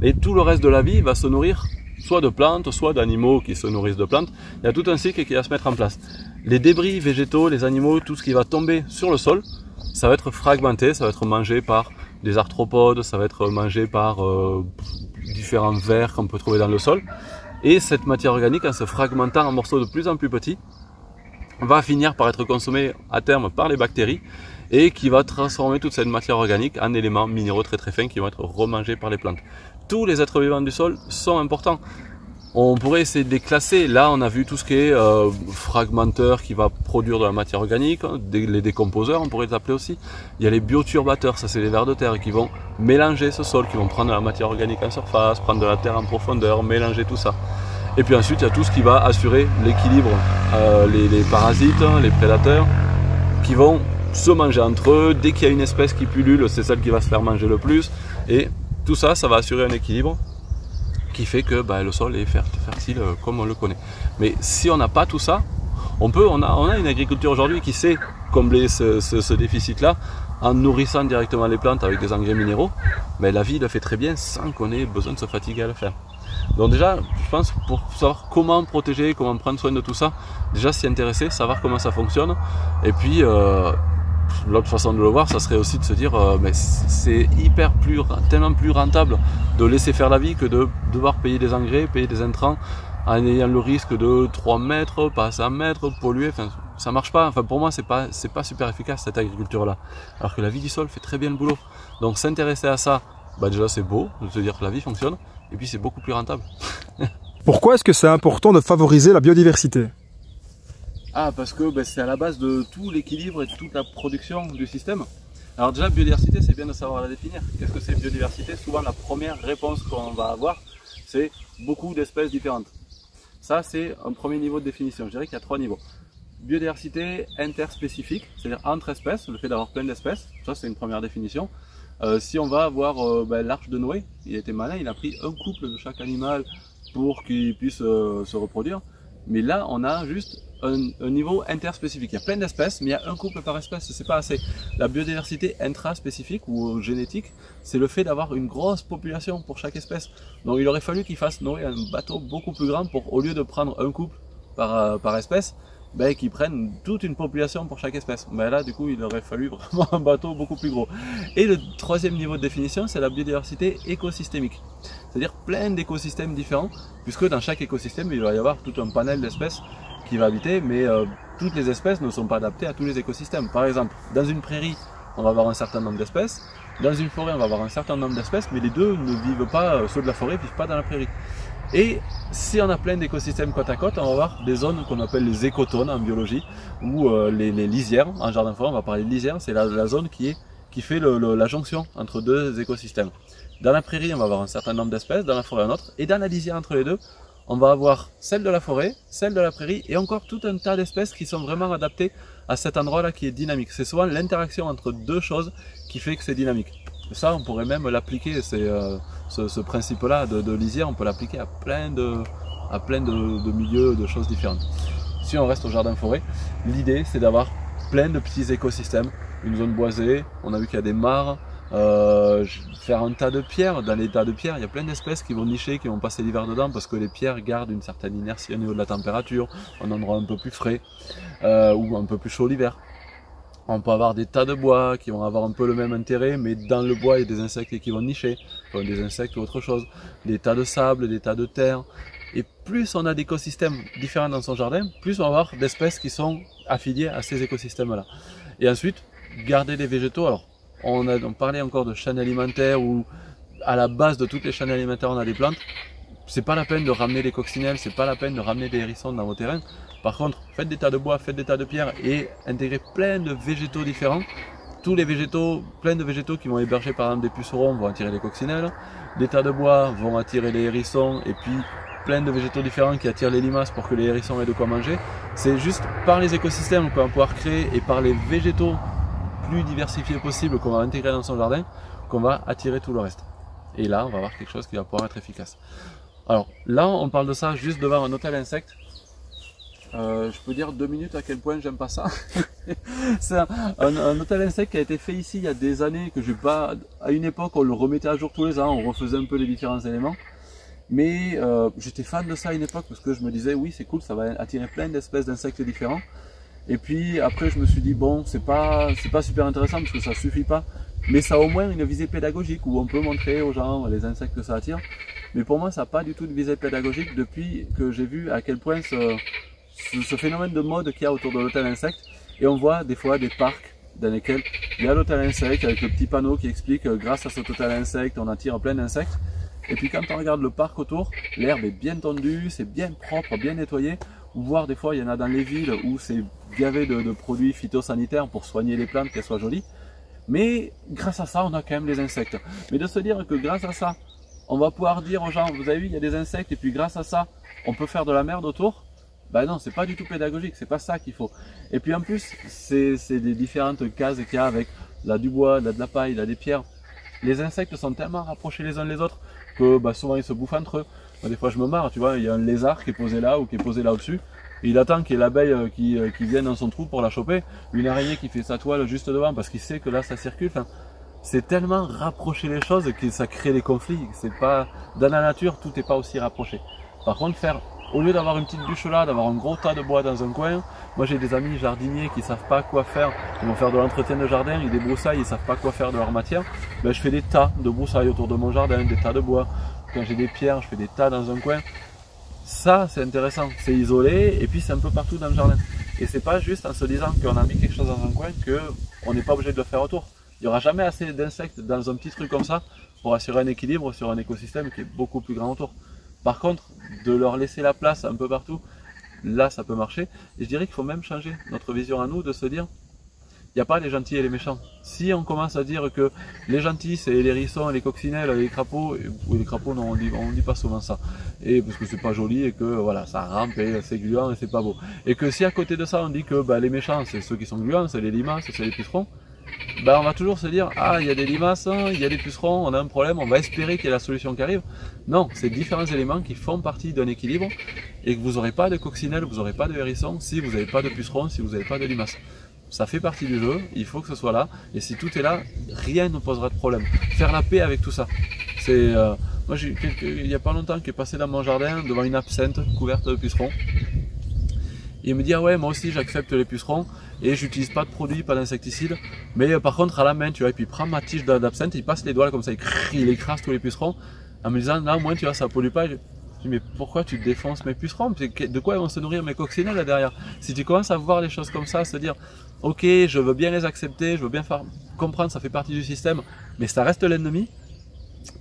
Et tout le reste de la vie va se nourrir soit de plantes, soit d'animaux qui se nourrissent de plantes. Il y a tout un cycle qui va se mettre en place. Les débris végétaux, les animaux, tout ce qui va tomber sur le sol, ça va être fragmenté, ça va être mangé par des arthropodes, ça va être mangé par différents vers qu'on peut trouver dans le sol. Et cette matière organique, en se fragmentant en morceaux de plus en plus petits, va finir par être consommée à terme par les bactéries et qui va transformer toute cette matière organique en éléments minéraux très très fins qui vont être remangés par les plantes. Tous les êtres vivants du sol sont importants. On pourrait essayer de les classer. Là, on a vu tout ce qui est fragmenteur qui va produire de la matière organique, les décomposeurs, on pourrait les appeler aussi. Il y a les bioturbateurs, ça c'est les vers de terre qui vont mélanger ce sol, qui vont prendre de la matière organique en surface, prendre de la terre en profondeur, mélanger tout ça. Et puis ensuite, il y a tout ce qui va assurer l'équilibre, les parasites, les prédateurs, qui vont se manger entre eux. Dès qu'il y a une espèce qui pullule, c'est celle qui va se faire manger le plus. Et tout ça, ça va assurer un équilibre qui fait que le sol est fertile comme on le connaît. Mais si on n'a pas tout ça, on a une agriculture aujourd'hui qui sait combler ce déficit-là en nourrissant directement les plantes avec des engrais minéraux. Mais la vie le fait très bien sans qu'on ait besoin de se fatiguer à le faire. Donc déjà, je pense pour savoir comment protéger, comment prendre soin de tout ça, déjà s'y intéresser, savoir comment ça fonctionne. Et puis l'autre façon de le voir, ça serait aussi de se dire mais c'est tellement plus rentable de laisser faire la vie que de devoir payer des engrais, payer des intrants en ayant le risque de 3 mètres, pas 100 mètres, polluer. Enfin, ça marche pas. Enfin, pour moi, c'est pas super efficace cette agriculture-là. Alors que la vie du sol fait très bien le boulot. Donc s'intéresser à ça, déjà c'est beau de se dire que la vie fonctionne. Et puis c'est beaucoup plus rentable. Pourquoi est-ce que c'est important de favoriser la biodiversité? Parce que c'est à la base de tout l'équilibre et de toute la production du système. Alors déjà, biodiversité, c'est bien de savoir la définir. Qu'est-ce que c'est biodiversité? Souvent la première réponse qu'on va avoir, c'est beaucoup d'espèces différentes. Ça, c'est un premier niveau de définition. Je dirais qu'il y a 3 niveaux. Biodiversité interspécifique, c'est-à-dire entre espèces, le fait d'avoir plein d'espèces. Ça, c'est une première définition. Si on va voir l'arche de Noé, il était malin, il a pris un couple de chaque animal pour qu'il puisse se reproduire. Mais là, on a juste un niveau interspécifique. Il y a plein d'espèces, mais il y a un couple par espèce, c'est pas assez. La biodiversité intraspécifique ou génétique, c'est le fait d'avoir une grosse population pour chaque espèce. Donc il aurait fallu qu'il fasse Noé un bateau beaucoup plus grand pour, au lieu de prendre un couple par espèce, qu'ils prennent toute une population pour chaque espèce. Là, du coup, il aurait fallu vraiment un bateau beaucoup plus gros. Et le troisième niveau de définition, c'est la biodiversité écosystémique. C'est-à-dire plein d'écosystèmes différents, puisque dans chaque écosystème, il va y avoir tout un panel d'espèces qui va habiter, mais toutes les espèces ne sont pas adaptées à tous les écosystèmes. Par exemple, dans une prairie, on va avoir un certain nombre d'espèces. Dans une forêt, on va avoir un certain nombre d'espèces, mais les deux ne vivent pas, ceux de la forêt ne vivent pas dans la prairie. Et si on a plein d'écosystèmes côte à côte, on va avoir des zones qu'on appelle les écotones en biologie, ou les lisières. En jardin forêt, on va parler de lisière, c'est la zone qui fait la jonction entre deux écosystèmes. Dans la prairie, on va avoir un certain nombre d'espèces, dans la forêt un autre, et dans la lisière entre les deux, on va avoir celle de la forêt, celle de la prairie, et encore tout un tas d'espèces qui sont vraiment adaptées à cet endroit-là qui est dynamique. C'est souvent l'interaction entre deux choses qui fait que c'est dynamique. Et ça, on pourrait même l'appliquer, ce principe-là de lisière, on peut l'appliquer à plein de milieux, de choses différentes. Si on reste au jardin forêt, l'idée c'est d'avoir plein de petits écosystèmes, une zone boisée, on a vu qu'il y a des mares, faire un tas de pierres. Dans les tas de pierres, il y a plein d'espèces qui vont nicher, qui vont passer l'hiver dedans parce que les pierres gardent une certaine inertie au niveau de la température, un endroit un peu plus frais ou un peu plus chaud l'hiver. On peut avoir des tas de bois qui vont avoir un peu le même intérêt, mais dans le bois, il y a des insectes qui vont nicher, comme des insectes ou autre chose, des tas de sable, des tas de terre. Et plus on a d'écosystèmes différents dans son jardin, plus on va avoir d'espèces qui sont affiliées à ces écosystèmes-là. Et ensuite, garder les végétaux. Alors, on parlait encore de chaîne alimentaire où à la base de toutes les chaînes alimentaires on a des plantes. C'est pas la peine de ramener des coccinelles, c'est pas la peine de ramener des hérissons dans vos terrains. Par contre, faites des tas de bois, faites des tas de pierres et intégrez plein de végétaux différents. Tous les végétaux, plein de végétaux qui vont héberger par exemple des pucerons vont attirer les coccinelles. Des tas de bois vont attirer les hérissons et puis plein de végétaux différents qui attirent les limaces pour que les hérissons aient de quoi manger. C'est juste par les écosystèmes qu'on va pouvoir créer et par les végétaux plus diversifiés possibles qu'on va intégrer dans son jardin qu'on va attirer tout le reste. Et là, on va avoir quelque chose qui va pouvoir être efficace. Alors là, on parle de ça juste devant un hôtel insecte. Je peux dire 2 minutes à quel point j'aime pas ça. C'est un hôtel insecte qui a été fait ici il y a des années, que j'ai pas. À une époque, on le remettait à jour tous les ans, on refaisait un peu les différents éléments. Mais j'étais fan de ça à une époque parce que je me disais oui c'est cool, ça va attirer plein d'espèces d'insectes différents. Et puis après je me suis dit bon c'est pas super intéressant parce que ça suffit pas. Mais ça a au moins une visée pédagogique où on peut montrer aux gens les insectes que ça attire. Mais pour moi ça n'a pas du tout de visée pédagogique depuis que j'ai vu à quel point ce phénomène de mode qu'il y a autour de l'hôtel insecte. Et on voit des fois des parcs dans lesquels il y a l'hôtel insecte avec le petit panneau qui explique que grâce à cet hôtel insecte on attire plein d'insectes. Et puis quand on regarde le parc autour, l'herbe est bien tendue, c'est bien propre, bien nettoyé. Ou voire des fois il y en a dans les villes où c'est gavé de produits phytosanitaires pour soigner les plantes, qu'elles soient jolies. Mais grâce à ça, on a quand même les insectes. Mais de se dire que grâce à ça, on va pouvoir dire aux gens, vous avez vu, il y a des insectes et puis grâce à ça, on peut faire de la merde autour. Ben non, c'est pas du tout pédagogique, c'est pas ça qu'il faut. Et puis en plus, c'est des différentes cases qu'il y a avec là du bois, là de la paille, là des pierres. Les insectes sont tellement rapprochés les uns les autres que souvent ils se bouffent entre eux. Moi, des fois je me marre, tu vois, il y a un lézard qui est posé là ou qui est posé là au-dessus. Et il attend qu'il y ait l'abeille qui vienne dans son trou pour la choper. Une araignée qui fait sa toile juste devant parce qu'il sait que là ça circule. Enfin, c'est tellement rapprocher les choses que ça crée des conflits. C'est pas dans la nature, tout n'est pas aussi rapproché. Par contre, au lieu d'avoir une petite bûche là, d'avoir un gros tas de bois dans un coin, moi j'ai des amis jardiniers qui savent pas quoi faire, ils vont faire de l'entretien de jardin, ils débroussaillent, ils savent pas quoi faire de leur matière. Ben, je fais des tas de broussailles autour de mon jardin, des tas de bois. Quand j'ai des pierres, je fais des tas dans un coin. Ça c'est intéressant, c'est isolé et puis c'est un peu partout dans le jardin. Et c'est pas juste en se disant qu'on a mis quelque chose dans un coin qu'on n'est pas obligé de le faire autour. Il n'y aura jamais assez d'insectes dans un petit truc comme ça pour assurer un équilibre sur un écosystème qui est beaucoup plus grand autour. Par contre, de leur laisser la place un peu partout, là ça peut marcher. Et je dirais qu'il faut même changer notre vision à nous, de se dire, il n'y a pas les gentils et les méchants. Si on commence à dire que les gentils c'est les hérissons, les coccinelles, les crapauds, ou les crapauds non, on dit pas souvent ça. Et parce que c'est pas joli et que voilà, ça rampe et c'est gluant et c'est pas beau. Et que si à côté de ça on dit que les méchants c'est ceux qui sont gluants, c'est les limaces, c'est les pucerons, on va toujours se dire ah il y a des limaces, il y a des pucerons, on a un problème, on va espérer qu'il y ait la solution qui arrive. Non, c'est différents éléments qui font partie d'un équilibre et que vous n'aurez pas de coccinelle, vous n'aurez pas de hérissons si vous n'avez pas de pucerons, si vous n'avez pas de limaces. Ça fait partie du jeu, il faut que ce soit là, et si tout est là, rien ne posera de problème. Faire la paix avec tout ça. C'est moi il n'y a pas longtemps qui est passé dans mon jardin devant une absinthe couverte de pucerons. Et il me dit ah ouais moi aussi j'accepte les pucerons et j'utilise pas de produits, pas d'insecticides, mais par contre à la main tu vois, et puis il prend ma tige d'absinthe, il passe les doigts comme ça, il écrase tous les pucerons en me disant là au moins tu vois ça pollue pas. Je dis, mais pourquoi tu défonces mes pucerons? De quoi ils vont se nourrir mes coccinelles là derrière? Si tu commences à voir les choses comme ça, se dire, ok, je veux bien les accepter, je veux bien faire comprendre, ça fait partie du système, mais ça reste l'ennemi.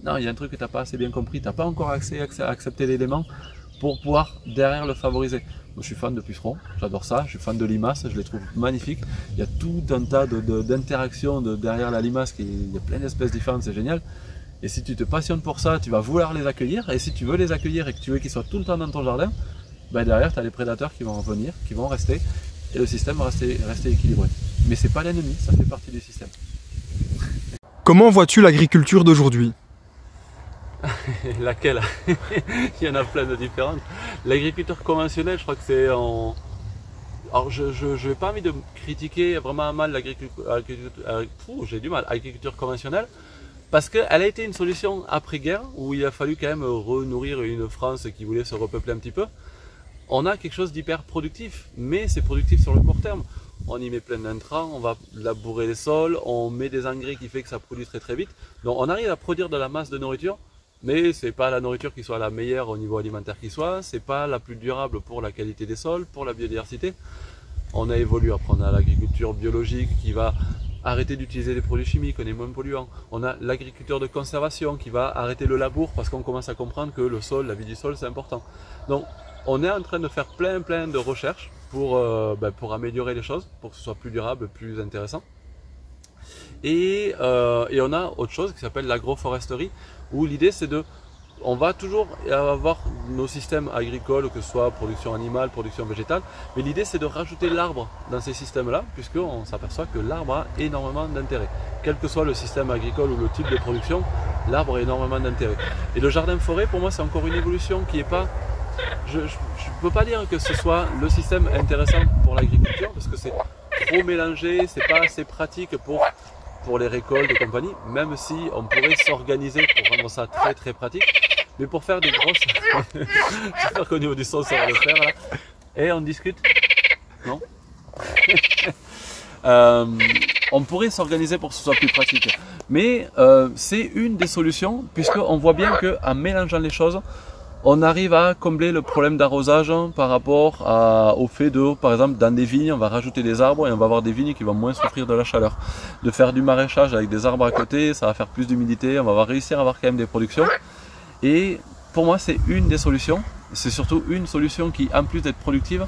Non, il y a un truc que tu n'as pas assez bien compris, tu n'as pas encore accepté l'élément pour pouvoir derrière le favoriser. Moi, je suis fan de pucerons, j'adore ça, je suis fan de limaces, je les trouve magnifiques. Il y a tout un tas d'interactions derrière la limace, il y a plein d'espèces différentes, c'est génial. Et si tu te passionnes pour ça, tu vas vouloir les accueillir. Et si tu veux les accueillir et que tu veux qu'ils soient tout le temps dans ton jardin, ben derrière, tu as les prédateurs qui vont venir, qui vont rester. Et le système va rester équilibré. Mais c'est pas l'ennemi, ça fait partie du système. Comment vois-tu l'agriculture d'aujourd'hui? Laquelle? Il y en a plein de différentes. L'agriculture conventionnelle, je crois que c'est en... Alors je n'ai pas envie de critiquer vraiment mal l'agriculture... J'ai du mal, l'agriculture conventionnelle. Parce qu'elle a été une solution après-guerre, où il a fallu quand même renourrir une France qui voulait se repeupler un petit peu. On a quelque chose d'hyper productif, mais c'est productif sur le court terme. On y met plein d'intrants, on va labourer les sols, on met des engrais qui fait que ça produit très très vite. Donc on arrive à produire de la masse de nourriture, mais c'est pas la nourriture qui soit la meilleure au niveau alimentaire qui soit, c'est pas la plus durable pour la qualité des sols, pour la biodiversité. On a évolué, après on a l'agriculture biologique qui va arrêter d'utiliser des produits chimiques, on est moins polluant. On a l'agriculteur de conservation qui va arrêter le labour parce qu'on commence à comprendre que le sol, la vie du sol, c'est important. Donc, on est en train de faire plein de recherches pour améliorer les choses, pour que ce soit plus durable, plus intéressant. Et on a autre chose qui s'appelle l'agroforesterie, où l'idée c'est on va toujours avoir nos systèmes agricoles, que ce soit production animale, production végétale, mais l'idée c'est de rajouter l'arbre dans ces systèmes-là, puisqu'on s'aperçoit que l'arbre a énormément d'intérêt. Quel que soit le système agricole ou le type de production, l'arbre a énormément d'intérêt. Et le jardin-forêt, pour moi, c'est encore une évolution qui n'est pas... Je ne peux pas dire que ce soit le système intéressant pour l'agriculture, parce que c'est trop mélangé, c'est pas assez pratique pour les récoltes et compagnie, même si on pourrait s'organiser pour rendre ça très pratique. Mais pour faire des grosses... J'espère qu'au niveau du son, ça va le faire là. Et on discute. Non. On pourrait s'organiser pour que ce soit plus pratique. Mais c'est une des solutions, puisqu'on voit bien qu'en mélangeant les choses, on arrive à combler le problème d'arrosage par rapport au fait de, par exemple, dans des vignes, on va rajouter des arbres et on va avoir des vignes qui vont moins souffrir de la chaleur. De faire du maraîchage avec des arbres à côté, ça va faire plus d'humidité, on va réussir à avoir quand même des productions. Et pour moi, c'est une des solutions. C'est surtout une solution qui, en plus d'être productive,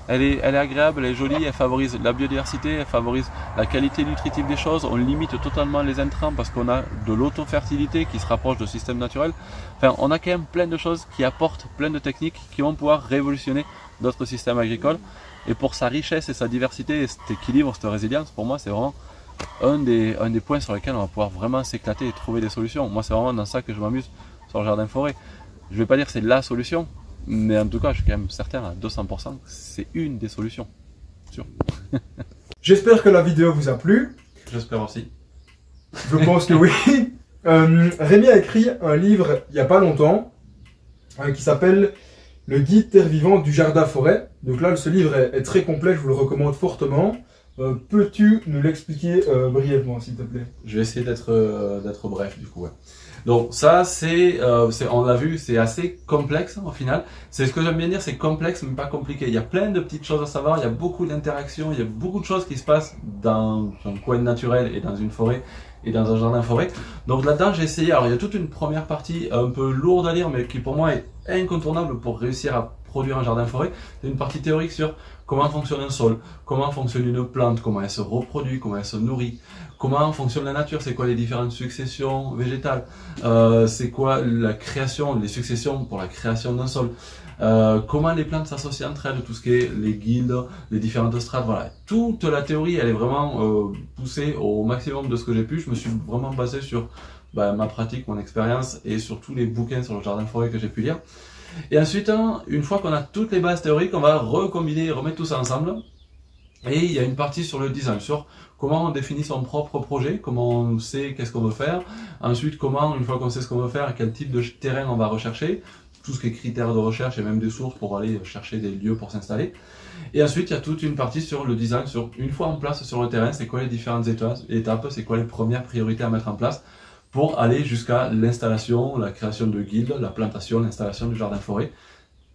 elle est agréable, elle est jolie, elle favorise la biodiversité, elle favorise la qualité nutritive des choses. On limite totalement les intrants parce qu'on a de l'autofertilité qui se rapproche de système naturel. Enfin, on a quand même plein de choses qui apportent plein de techniques qui vont pouvoir révolutionner d'autres systèmes agricoles. Et pour sa richesse et sa diversité et cet équilibre, cette résilience, pour moi, c'est vraiment un des points sur lesquels on va pouvoir vraiment s'éclater et trouver des solutions. Moi, c'est vraiment dans ça que je m'amuse sur le jardin-forêt. Je ne vais pas dire que c'est la solution, mais en tout cas, je suis quand même certain à 200% que c'est une des solutions. Sûr. J'espère que la vidéo vous a plu. J'espère aussi. Je pense que oui. Rémi a écrit un livre il n'y a pas longtemps qui s'appelle Le guide terre vivante du jardin-forêt. Donc là, ce livre est très complet, je vous le recommande fortement. Peux-tu nous l'expliquer brièvement, s'il te plaît? Je vais essayer d'être bref, du coup. Ouais. Donc ça, on l'a vu, c'est assez complexe au final. C'est ce que j'aime bien dire, c'est complexe mais pas compliqué. Il y a plein de petites choses à savoir, il y a beaucoup d'interactions, il y a beaucoup de choses qui se passent dans un coin naturel et dans une forêt et dans un jardin-forêt. Donc là-dedans, j'ai essayé. Alors il y a toute une première partie un peu lourde à lire, mais qui pour moi est incontournable pour réussir à produire un jardin-forêt. C'est une partie théorique sur comment fonctionne un sol, comment fonctionne une plante, comment elle se reproduit, comment elle se nourrit, comment fonctionne la nature, c'est quoi les différentes successions végétales, c'est quoi la création, les successions pour la création d'un sol, comment les plantes s'associent entre elles, tout ce qui est les guildes, les différentes strates, voilà. Toute la théorie, elle est vraiment poussée au maximum de ce que j'ai pu. Je me suis vraiment basé sur ma pratique, mon expérience et sur tous les bouquins sur le jardin-forêt que j'ai pu lire. Et ensuite, une fois qu'on a toutes les bases théoriques, on va recombiner, remettre tout ça ensemble. Et il y a une partie sur le design, sur comment on définit son propre projet, comment on sait qu'est-ce qu'on veut faire. Ensuite, comment, une fois qu'on sait ce qu'on veut faire, quel type de terrain on va rechercher. Tout ce qui est critères de recherche et même des sources pour aller chercher des lieux pour s'installer. Et ensuite, il y a toute une partie sur le design, sur une fois en place sur le terrain, c'est quoi les différentes étapes, c'est quoi les premières priorités à mettre en place pour aller jusqu'à l'installation, la création de guildes, la plantation, l'installation du jardin-forêt.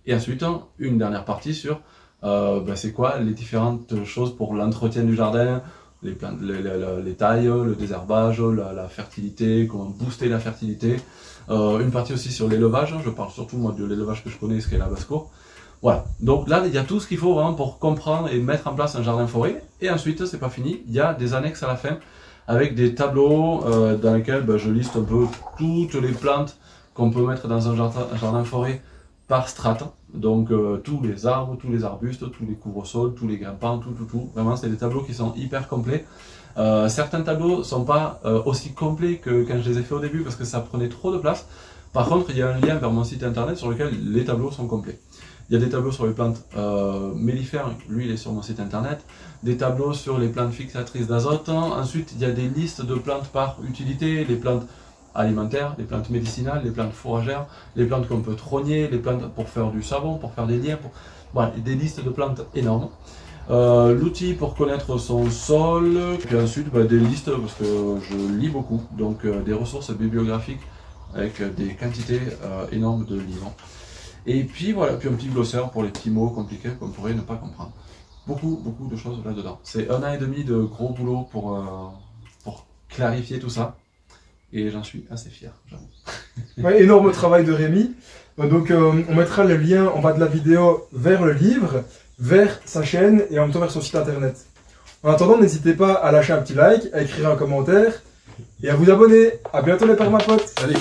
Et ensuite, une dernière partie sur c'est quoi les différentes choses pour l'entretien du jardin, les tailles, le désherbage, la fertilité, comment booster la fertilité. Une partie aussi sur l'élevage, je parle surtout moi de l'élevage que je connais, ce qu'est la basse-cour. Voilà, donc là il y a tout ce qu'il faut vraiment pour comprendre et mettre en place un jardin-forêt. Et ensuite, c'est pas fini, il y a des annexes à la fin avec des tableaux dans lesquels je liste un peu toutes les plantes qu'on peut mettre dans un jardin-forêt par strate. Donc tous les arbres, tous les arbustes, tous les couvre-sols, tous les grimpants, tout. Vraiment, c'est des tableaux qui sont hyper complets. Certains tableaux sont pas aussi complets que quand je les ai fait au début parce que ça prenait trop de place. Par contre, il y a un lien vers mon site internet sur lequel les tableaux sont complets. Il y a des tableaux sur les plantes mellifères, lui il est sur mon site internet. Des tableaux sur les plantes fixatrices d'azote. Ensuite, il y a des listes de plantes par utilité, les plantes alimentaires, les plantes médicinales, les plantes fourragères, les plantes qu'on peut trogner, les plantes pour faire du savon, pour faire des liens, voilà, des listes de plantes énormes. L'outil pour connaître son sol, puis ensuite des listes, parce que je lis beaucoup, donc des ressources bibliographiques avec des quantités énormes de livres. Et puis voilà, puis un petit glossaire pour les petits mots compliqués qu'on pourrait ne pas comprendre. Beaucoup de choses là-dedans. C'est 1 an et demi de gros boulot pour clarifier tout ça. Et j'en suis assez fier, j'avoue. Ouais, énorme travail de Rémi. Donc on mettra le lien en bas de la vidéo vers le livre, vers sa chaîne et en même temps vers son site internet. En attendant, n'hésitez pas à lâcher un petit like, à écrire un commentaire et à vous abonner. À bientôt les permapotes. Salut.